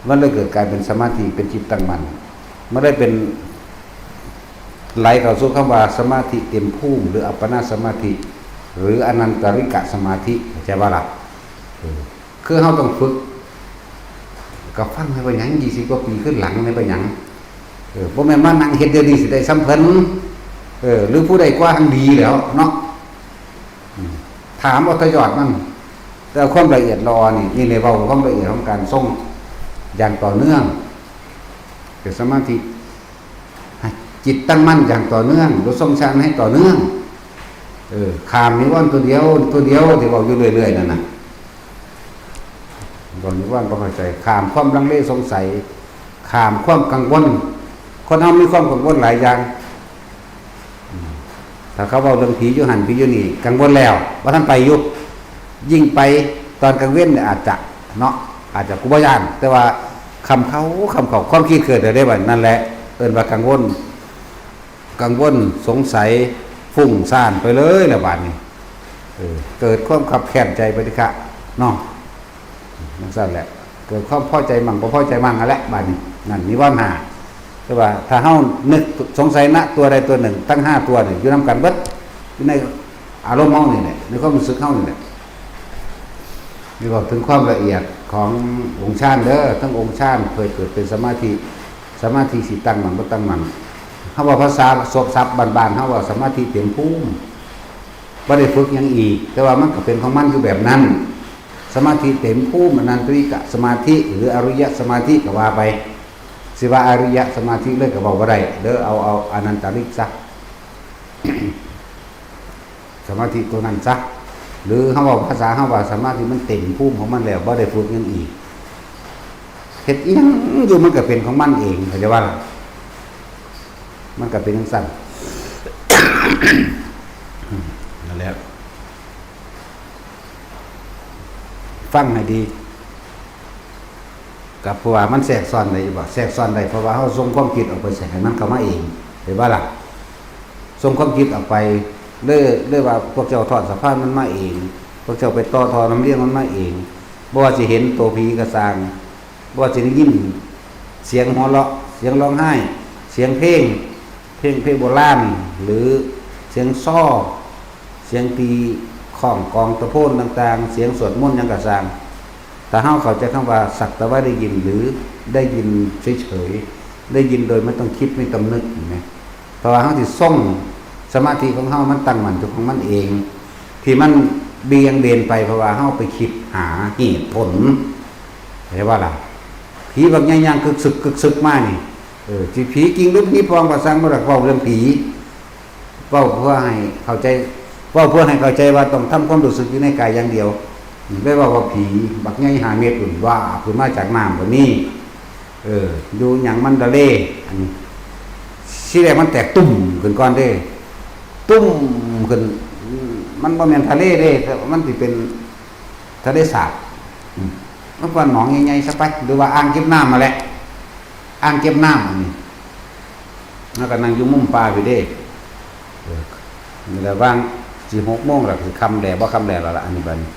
มันเลยเกิดกลายเป็นสมาธิเป็นจิตตั้งมั่นไม่ได้เป็นไหลเข้าสู่คำว่าสมาธิเต็มภูมิหรืออัปปนาสมาธิหรืออนันตริกะสมาธิเข้าใจบ่ล่ะคือเฮาต้องฝึกก็ฟังให้ไปหยัง20 กว่าปีขึ้นหลังให้ไปหยัง บ่แม่นมานั่งเฮ็ดเดี๋ยวนี้สิได้ซ้ำเพิ่นหรือผู้ใดกว่าทางดีแล้วเนาะถามเอาทยอดมันแต่ความละเอียดรอนี่ในเว้าความละเอียดของการทรงอย่างต่อเนื่องเกิดสมาธิจิตตั้งมั่นอย่างต่อเนื่องหรือทรงฌานให้ต่อเนื่องขามนิวรณ์ตัวเดียวที่บอกอยู่เรื่อยๆนั่นน่ะบอกนิวรณ์บ่เข้าใจขามความลังเลสงสัยขามความกังวลคนเฮามีความกังวลหลายอย่างถ้าเขาเว้าเรื่องผีอยู่หั่นผีอยู่นี่กังวลแล้วว่าท่านไปอยู่ยิ่งไปตอนกลางเว้นเนี่ยอาจจะเนาะอาจจะกูบ่ย่านแต่ว่าคำเขาความคิดเกิดได้บัดนั่นแหละเอิ้นว่ากังวลสงสัยฟุ้งซ่านไปเลยละบาดนี้เกิดความขับแค้นใจปฏิฆะเนาะนั่นซั่นแหละเกิดความพอใจมั่งบ่พอใจมั่งนั่นแหละบาดนี้นั่นนิวรณ์5แต่ว่าถ้าเฮานึกสงสัยณตัวใดตัวหนึ่งทั้ง5ตัวนี่อยู่นํกันเบิดอยู่ในอารมณ์เฮานี่แหละในความรู้สึกเฮานี่แหละนี่บอกถึงความละเอียดขององค์ฌานเด้อทั้งองค์ฌานเคยเกิดเป็นสมาธิสิตั้งมั่นบ่ตั้งมั่นเฮาว่าภาษาสบศัพท์บ้านๆเฮาว่าสมาธิเต็มภูมิบ่ได้ฝึกหยังอีกแต่ว่ามันก็เป็นของมันอยู่แบบนั้นสมาธิเต็มภูมิอนันตริกะสมาธิหรืออริยสมาธิก็ว่าไปสิว่าอริยสมาธิเลยก็บอกว่าได้เด้อเอาอนันตริกซะ สมาธิตัวนั้นซะหรือเฮาว่าภาษาเฮาว่าสมาธิมันเต็มภูมิของมันแล้วบ่ได้ฝึกหยังอีกเฮ็ดอีหยังอยู่มันก็เป็นของมันเองเข้าใจว่ามันก็เป็นจังซั่น นั่นแหละฟังให้ดีกับเพราะว่ามันแทรกซ้อนได้บ่แทรกซ้อนได้เพราะว่าเฮาส่งความคิดออกไปใส่ให้มันเข้ามาเองเห็นบ่ล่ะส่งความคิดออกไปเลยว่าพวกเจ้าทอดสะพานมันมาเองพวกเจ้าไปต่อทอน้ำเลี้ยงมันมาเองบ่ว่าสิเห็นตัวผีกระสร้างบ่ว่าสิได้ยินเสียงหัวเราะเสียงร้องไห้เสียงเพลงโบราณหรือเสียงซ้อเสียงตีข้องกองตะโพนต่างๆเสียงสวดมนต์หยังกระสร้างถ้าเฮาเข้าใจคำว่าสักแต่ว่าได้ยินหรือได้ยินเฉยๆได้ยินโดยไม่ต้องคิดไม่ต้องนึกเห็นมั้ยเพราะว่าเฮาสิส่งสมาธิของเฮามันตั้งมั่นอยู่ของมันเองที่มันเบี่ยงเบนไปเพราะว่าเฮาไปคิดหาเหตุผลเห็นว่าล่ะผีบางอย่างคึกซึกมานี่สิผีจริงหรือผีปลอมก็สร้างบ่ได้เว้าเรื่องผีเว้าเพื่อให้เข้าใจเว้าเพื่อให้เข้าใจว่าต้องทำความรู้สึกอยู่ในกายอย่างเดียวไม่ว่าผีบักใหญ่5 เมตรอุ่นว่าขึ้นมาจากน้ำบ่นี้อยู่หยังมันดะเลอันนี้สิแรกมันแตกตุ้มขึ้นก่อนเด้ตุ้มขึ้นมันบ่แม่นทะเลเด้มันสิเป็นทะเลสาบมันว่าหนองใหญ่ๆซะไปหรือว่าอ่างเก็บน้ำมาแหละอ่างเก็บน้ำอันนี้แล้วก็นั่งอยู่มุมป่าอยู่เด้นี่แหละว่างสิ6 โมงแล้วคือค่ำแล้วบ่ค่ำแล้วล่ะอันนี้บัดนี้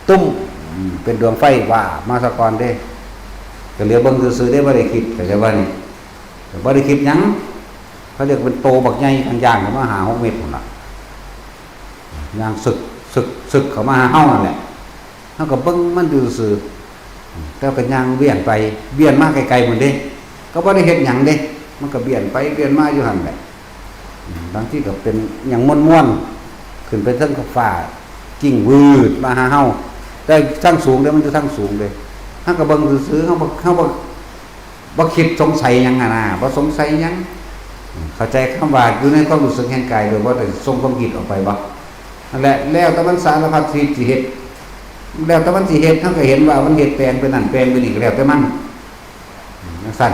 ตุ้มเป็นดวงไฟว่ามาซะก่อนเด้ก็เหลือเบิ่งซื่อๆได้บ่ได้คิดเข้าใจว่านี่บ่ได้คิดหยังเขาเรียกเป็นโตบักใหญ่ทางย่างเข้ามาหา6 เมตรพุ่นล่ะย่างสึกเข้ามาหาเฮานั่นแหละเฮาก็เบิ่งมันอยู่ซื่อแต่ก็ย่างเวียนไปเวียนมาไกลๆหมดเด้ก็บ่ได้เฮ็ดหยังเด้มันก็เวียนไปเวียนมาอยู่หั่นแหละบางทีก็เป็นหยังม่วนๆขึ้นไปเทิงฟ้ากิ่งวืดมาหาเฮาแต่ทั้งสูงเด้มันอยู่ทั้งสูงเด้เฮาก็เบิ่งซื่อๆเฮาบ่คิดสงสัยหยังน่ะบ่สงสัยหยังเข้าใจคำว่าอยู่ในความรู้สึกแห่งกายโดยบ่ได้ส่งความคิดออกไปบ่นั่นแหละแล้วแต่มันสารพัดสิเฮ็ดแล้วแต่มันสิเฮ็ดเฮาก็เห็นว่ามันเฮ็ดแปลงไปนั่นแปลงไปนี่ก็แล้วแต่มันจังซั่น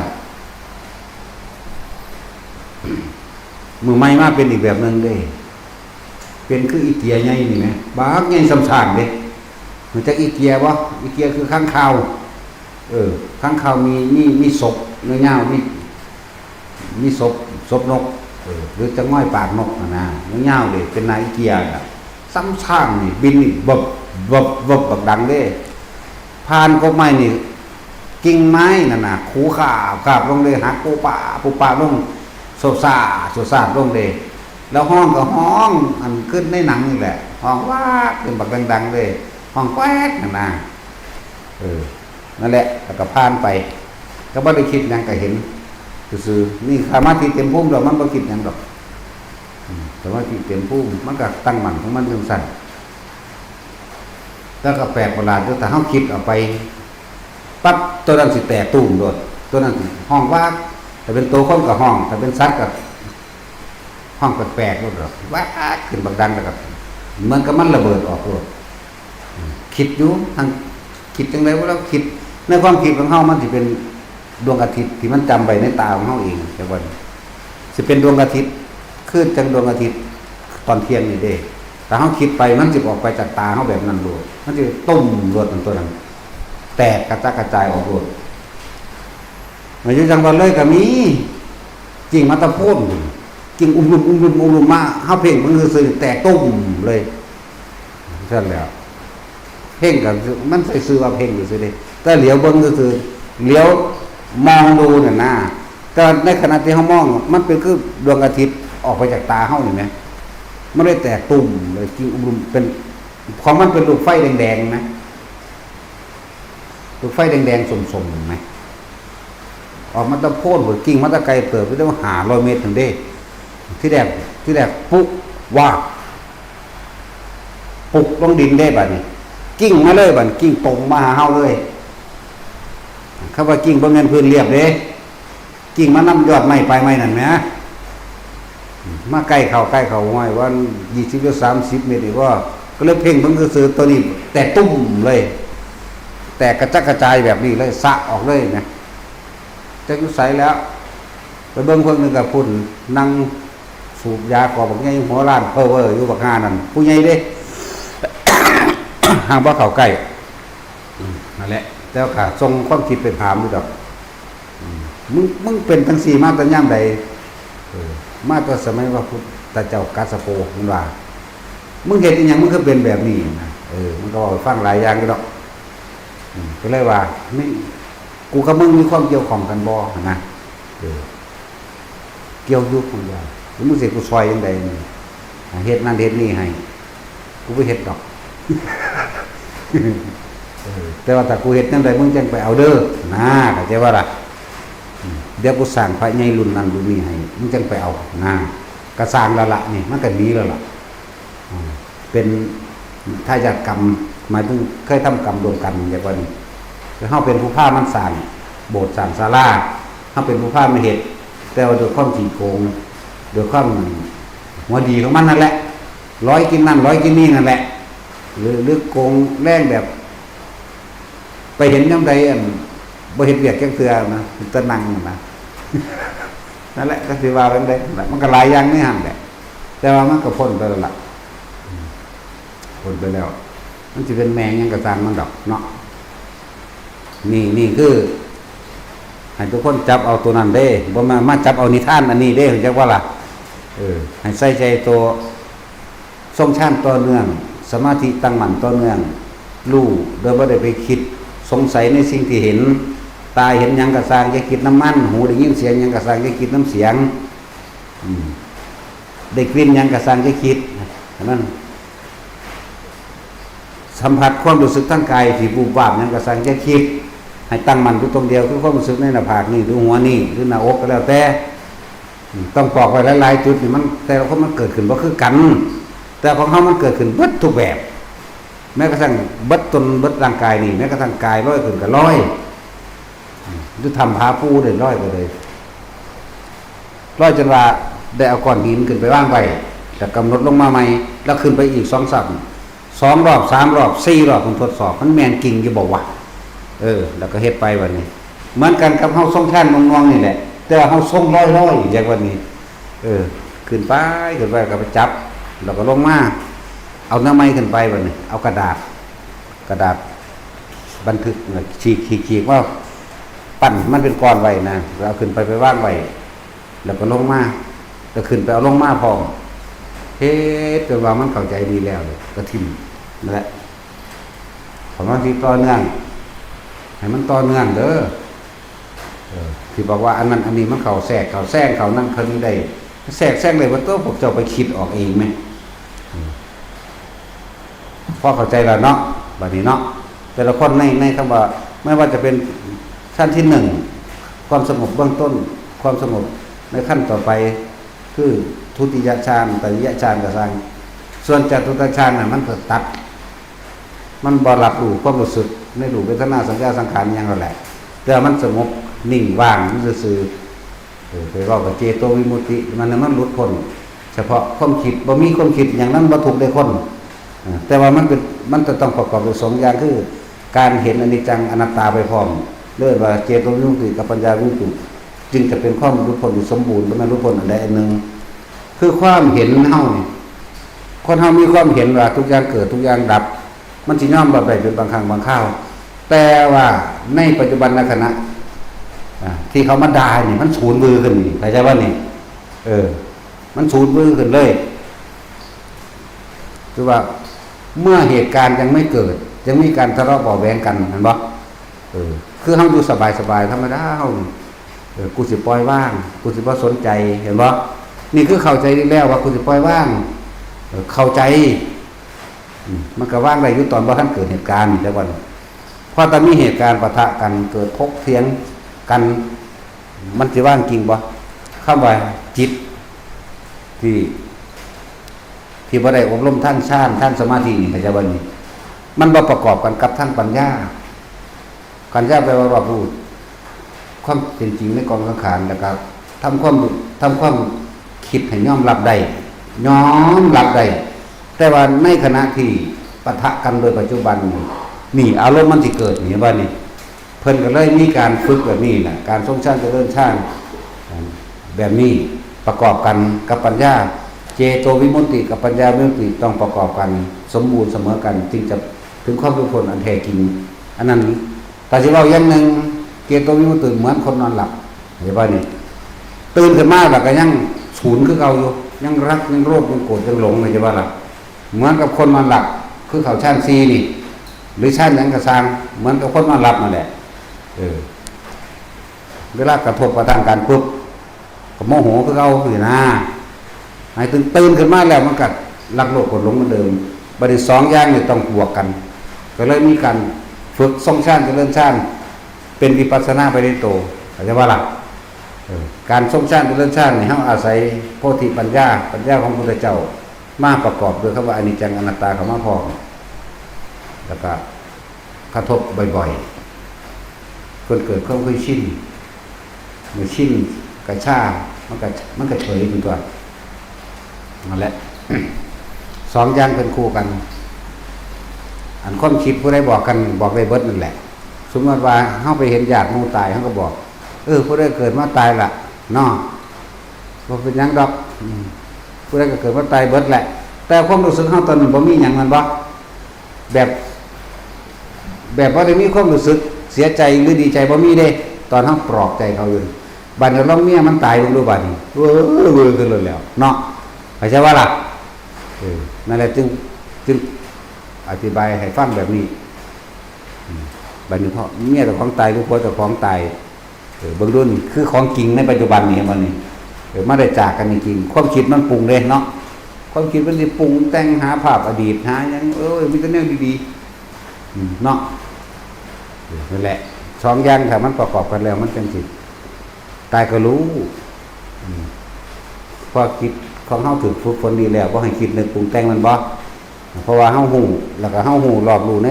มือใหม่มาเป็นอีกแบบนึงเด้เป็นคืออีเกียใหญ่นี่แหมบากใหญ่สำสานเด้มันจักอีเกียบ่อีเกียคือค้างคาวค้างคาวมีศพยาวๆมีศพนกหรือจะง่อยปากนกนะยาวๆเลยเป็นนายอีเกียน่ะซ้ำช่างนี่บินนี่บักดังเด้ผ่านกบไม้นี่กิ่งไม้นั่นน่ะคูขาบลงเลยหักปูป่าลงโซซาลงเลยแล้วห้องก็ห้องอันขึ้นในหนังนี่แหละห้องว่าขึ้นบักดังๆเลยห้องแป๊กนั่นน่ะนั่นแหละแล้วก็ผ่านไปก็บ่ได้คิดหยังก็เห็น ซื่อๆนี่สมาธิเต็มภูมิแล้วมันบ่คิดหยังดอกสมาธิเต็มภูมิมันก็ตั้งมั่นของมันจังซั่นแล้วก็แปลกประหลาดอยู่แต่เฮาคิดเอาไปปั๊บตัวนั้นสิแตกตุ้มโดดตัวนั้นสิห้องว่าถ้าเป็นตัวคนก็ห้องถ้าเป็นสัตว์ก็ห้องแปลกๆโดดว้าขึ้นบักดังแล้วก็เหมือนกับมันระเบิดออกโดดคิดอยู่ทางคิดจังได๋ว่าเราคิดในความคิดของเฮามันสิเป็นดวงอาทิตย์ที่มันจำไว้ในตาของเฮาเองแต่ว่าสิเป็นดวงอาทิตย์คือจังดวงอาทิตย์ตอนเที่ยงนี่เด้แต่เฮาคิดไปมันสิออกไปจากตาเฮาแบบนั้นโดดมันสิตุ้มโดดตัวนั้นแตกกระจัดกระจายออกโดดมาอยู่จังหวัดเลยก็มีจริงมาตะโพนจริงอุ้มมาเฮาเพ่งมันคือสิแตกตุ้มเลยซั่นแล้วเพ่งก็มันซื่อว่าเพ่งอยู่ซื่อเด้แต่เหลียวเบิ่งก็คือเหลียวมองดูน่ะนะแต่ในขณะที่เฮามองมันเป็นคือดวงอาทิตย์ออกไปจากตาเฮานี่แหมมันได้แตกตุ่มเลยจริงอุ้มเป็นของมันเป็นลูกไฟแดงๆนะลูกไฟแดงๆสมๆไหมออกมาตะโพนหัวกิ่งมาตะไกลเปิดไปได้500 เมตรถึงได้ที่แรกปุ๊ว่าปุกลงดินได้บัดนี้กิ่งมาเลยบัดกิ่งตรงมาหาเฮาเลยคำว่ากิ่งบ่แม่นพื้นเรียบเด้กิ่งมานำยอดไม้ปลายไม้นั่นแหมมาใกล้เข้าห้อยว่า20หรือ30 เมตรนี่ก็เลยเพ่งเบิ่งซื่อตัวนี้แต่ตุ้มเลยแต่กระจัดกระจายแบบนี้เลยสะออกเลยนะจักอยู่ไสแล้วไปเบิ่งเพิ่นนึงก็พุ่นนั่งสูบยากอบักใหญ่หัวล้านเพ้อเว้ออยู่บักหานั่นผู้ใหญ่เด้ ห่างบ่เข้าใกล้นั่นแหละแล้วค่ะทรงความคิดไปถามอยู่ดอกมึงเป็นจังซี่มาแต่ยามใดมาแต่สมัยว่าพุทธเจ้ากัสสโปมันว่ามึงเฮ็ดอีหยังมึงคือเป็นแบบนี้นะมันก็ฟังหลายอย่างอยู่ดอกก็เลยว่าไม่กูกับมึงมีความเกี่ยวข้องกันบ่นะเกี่ยวอยู่คนเดียวมึงสิกูซอยจังได๋เฮ็ดนั่นเฮ็ดนี่ให้กูบ่เฮ็ดดอกแต่ว่าถ้ากูเฮ็ดจังได๋มึงจังไปเอาเด้อนะเข้าใจว่าล่ะเดี๋ยวกูสร้างพระใหญ่รุ่นนั้นรุ่นนี้ให้มึงจังไปเอานะก็สร้างแล้วล่ะนี่มันก็ดีแล้วล่ะเป็นถ้าจะกรรมหมายถึงเคยทำกรรมร่วมกันอย่างว่านี้คือเฮาเป็นผู้พามันสร้างโบสถ์สร้างศาลาเฮาเป็นผู้พามาเฮ็ดแต่ว่าโดยความขี้โกงโดยความหัวดีของมันนั่นแหละร้อยกินนั่นร้อยกินนี่นั่นแหละหรือโกงแรงแบบไปเห็นยามใดบ่เฮ็ดเวียกจักเทื่อนะตะนั่งนะนั่นแหละก็สิว่าเป็นได้มันก็หลายอย่างนี่หั่นแหละแต่ว่ามันก็พ้นไปแล้วล่ะพ้นไปแล้วมันสิเป็นแมงยังก็สร้างมันดอกเนาะนี่คือให้ทุกคนจับเอาตัวนั้นเด้บ่มาจับเอานิทานอันนี้เด้จักว่าล่ะให้ใส่ใจตัวทรงฌานต่อเนื่องสมาธิตั้งมั่นต่อเนื่องรู้โดยบ่ได้ไปคิดสงสัยในสิ่งที่เห็นตาเห็นหยังก็สร้างอย่าคิดน้ำมันหูได้ยินเสียงหยังก็สร้างอย่าคิดน้ำเสียงได้กลิ่นหยังก็สร้างอย่าคิดนั้นสัมผัสความรู้สึกทางกายที่บูบวาบหยังก็สร้างอย่าคิดให้ตั้งมั่นอยู่ตรงเดียวคือความรู้สึกในหน้าผากนี่หรือหัวนี่หรือหน้าอกก็แล้วแต่ต้องปอกไว้หลายๆจุดนี่มันแต่ละคนมันเกิดขึ้นบ่คือกันแต่ของเฮามันเกิดขึ้นเบิดทุกแบบแม้กระทั่งเบิดตนเบิดร่างกายนี่แม้กระทั่งกายร้อยขึ้นก็ร้อยหรือทำผาปูได้ร้อยก็เลยร้อยจนว่าได้เอาก้อนหินขึ้นไปวางไว้จะกำหนดลงมาใหม่แล้วขึ้นไปอีก2 รอบ3 รอบ4 รอบผมทดสอบมันแม่นกิ่งอยู่บ่วะแล้วก็เฮ็ดไปวันนี้เหมือนกันกับเฮาทรงแท่นงงๆนี่แหละแต่ว่าเฮาทรงร้อยอย่างวันนี้ขึ้นไปก็ไปจับแล้วก็ลงมาเอาเนื้อไม้ขึ้นไปวันนี้เอากระดาษบันทึกฉีกว่าปั่นมันเป็นก้อนไว้นะเราขึ้นไปวางไว้แล้วก็ลงมาแล้วขึ้นไปเอาลงมาพอเฮ็ดจนว่ามันเข้าใจดีแล้วก็ทิ่มนั่นแหละผมว่าที่ต่อเนื่องให้มันต่อเนื่องเด้อที่บอกว่าอันนั้นอันนี้มันเข้าแทรกเข้านั่นเขานี่ได้แทรกเลยว่าตัวพวกเจ้าไปคิดออกเองไหมพอเข้าใจแล้วเนาะบัดนี้เนาะแต่ละคนในคำว่าไม่ว่าจะเป็นชั้นที่1ความสงบเบื้องต้น ความสงบในขั้นต่อไปคือทุติยฌานตติยฌานก็สร้างส่วนจตุตฌานน่ะมันก็ตัดมันบ่รับรู้ความรู้สึกในรูปเวทนาสัญญาสังขารอย่างนั้นแหละแต่มันสงบนิ่งว่างมันซื่อไปเว้ากับเจโตวิมุตติมันหลุดพ้นเฉพาะความคิดบ่มีความคิดอย่างนั้นบ่ถูกได้คนแต่ว่ามันจะต้องประกอบด้วย2อย่างคือการเห็นอนิจจังอนัตตาไปพร้อมเรียกว่าเจโตวิมุตติกับปัญญาวิมุตติจึงจะเป็นความหลุดพ้นที่สมบูรณ์บ่แม่นหลุดพ้นอันใดอันหนึ่งคือความเห็นเฮานี่คนเฮามีความเห็นว่าทุกอย่างเกิดทุกอย่างดับมันสิยอมรับได้เป็นบางครั้งบางคราวแต่ว่าในปัจจุบันขณะที่เขามาด่านี่มันสูญมือขึ้นนี่เข้าใจว่านี่มันสูญมือขึ้นเลยคือว่าเมื่อเหตุการณ์ยังไม่เกิดยังมีการทะเลาะเบาะแว้งกันเห็นบ่คือเฮาอยู่สบายๆธรรมดาเฮากูสิปล่อยว่างกูสิบ่สนใจเห็นบ่นี่คือเข้าใจแล้วว่ากูสิปล่อยว่างเข้าใจมันก็ว่างได้อยู่ตอนบ่ทันเกิดเหตุการณ์แต่ว่าพอตอนมีเหตุการณ์ปะทะกันเกิดทกเถียงกันมันสิว่างจริงบ่คำว่าจิตที่บ่ได้อบรมทางฌานทางสมาธินี่เข้าใจบ่นี่มันบ่ประกอบกันกับทางปัญญาปัญญาแปลว่ารับรู้ความเป็นจริงในกองสังขารแล้วก็ทำความคิดให้ยอมรับได้แต่ว่าในขณะที่ปะทะกันโดยปัจจุบันนี่อารมณ์มันสิเกิดนี่ว่านี่เพิ่นก็เลยมีการฝึกแบบนี้น่ะการทรงฌานเจริญฌานแบบนี้ประกอบกันกับปัญญาเจโตวิมุตติกับปัญญาวิมุตติต้องประกอบกันสมบูรณ์เสมอกันจึงจะถึงความหลุดพ้นอันแท้จริงอันนั้นแต่สิเว้าอย่างนึงเจโตวิมุตติเหมือนคนนอนหลับเห็นบ่นี่ตื่นขึ้นมาแล้วก็ยังศูนย์คือเก่าอยู่ยังรักยังโลภยังโกรธยังหลงเห็นบ่ล่ะเหมือนกับคนนอนหลับคือเขาฌาน4นี่หรือฌานหยังก็สร้างเหมือนกับคนนอนหลับนั่นแหละเวลากระทบกระทั่งกันปุ๊บก็โมโหคือเก่าอยู่นะให้ตื่นขึ้นมาแล้วมันก็รักโลภโกรธหลงเหมือนเดิมบัดนี้2อย่างนี่ต้องบวกกันก็เลยมีการฝึกทรงฌานเจริญฌานเป็นวิปัสสนาไปในโตเข้าใจว่าล่ะการทรงฌานเจริญฌานนี่เฮาอาศัยโพธิปัญญาของพระพุทธเจ้ามาประกอบด้วยคำว่าอนิจจังอนัตตาเข้ามาพร้อมแล้วก็กระทบบ่อยๆจนเกิดความเคยชินเมื่อชินกระชากมันก็เฉยอยู่ตัวนั่นแหละ 2อย่างเป็นคู่กันอันความคิดผู้ใดบอกกันบอกได้เบิดนั่นแหละสมมติว่าเฮาไปเห็นญาติหมู่ตายเฮาก็บอกผู้ใดเกิดมาตายล่ะเนาะบ่เป็นหยังดอกผู้ใดก็เกิดมาตายเบิดแหละแต่ความรู้สึกเฮาตอนนั้นบ่มีหยังมันบ่แบบบ่ได้มีความรู้สึกเสียใจหรือดีใจบ่มีเด้ตอนเฮาปลอบใจเขาอยู่บัดนี้ลองเมียมันตายลงดูบัดนี้ขึ้นเลยแล้วเนาะเข้าใจว่าล่ะนั่นแหละจึงอธิบายให้ฟังแบบนี้บัดนี้พ่อเมียเจ้าของตายหรือผัวเจ้าของตายเบิ่งดูนี่คือของจริงในปัจจุบันนี่มันนี่มาได้จากกันจริงๆความคิดมันปรุงเด้เนาะความคิดมันสิปรุงแต่งหาภาพอดีตหาหยังมีแต่แนวดีๆเนาะนั่นแหละ2อย่างถ้ามันประกอบกันแล้วมันจังสิตายก็รู้พอคิดของเฮาถูกฝึกฝนดีแล้วบ่ให้คิดนึกปรุงแต่งมันบ่เพราะว่าเฮาฮู้แล้วก็เฮาฮู้รอบรู้ใน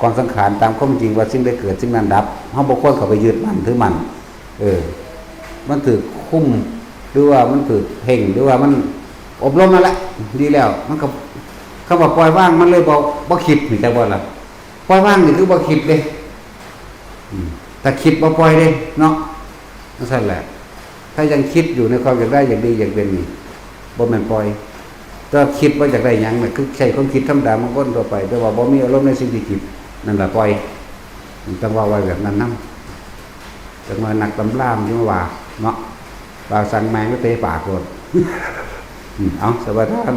กองสังขารตามความจริงว่าสิ่งใดเกิดสิ่งนั้นดับเฮาบ่ควรเข้าไปยึดมั่นถือมั่นมันถูกคุมหรือว่ามันถูกเพ่งหรือว่ามันอบรมมาแล้วดีแล้วมันก็คำว่าปล่อยว่างมันเลยบ่คิดนี่จังว่าล่ะปล่อยว่างนี่คือบ่คิดเด้แต่คิดบ่ปล่อยเด้เนาะนั่นซั่นแหละถ้ายังคิดอยู่ในความอยากได้อยากดีอยากเป็นนี่บ่แม่นปล่อยถ้าคิดว่าอยากได้หยังน่ะคือใช้ความคิดธรรมดามันก็ทั่วไปแต่ว่าบ่มีอารมณ์ในสิ่งที่คิดนั่นล่ะปล่อยต้องว่าไว้แบบนั้นนำจังว่านักตำรามอยู่ว่าเนาะว่าสั่งแมงก็เตะปากโลดเอาสวัสดีครับ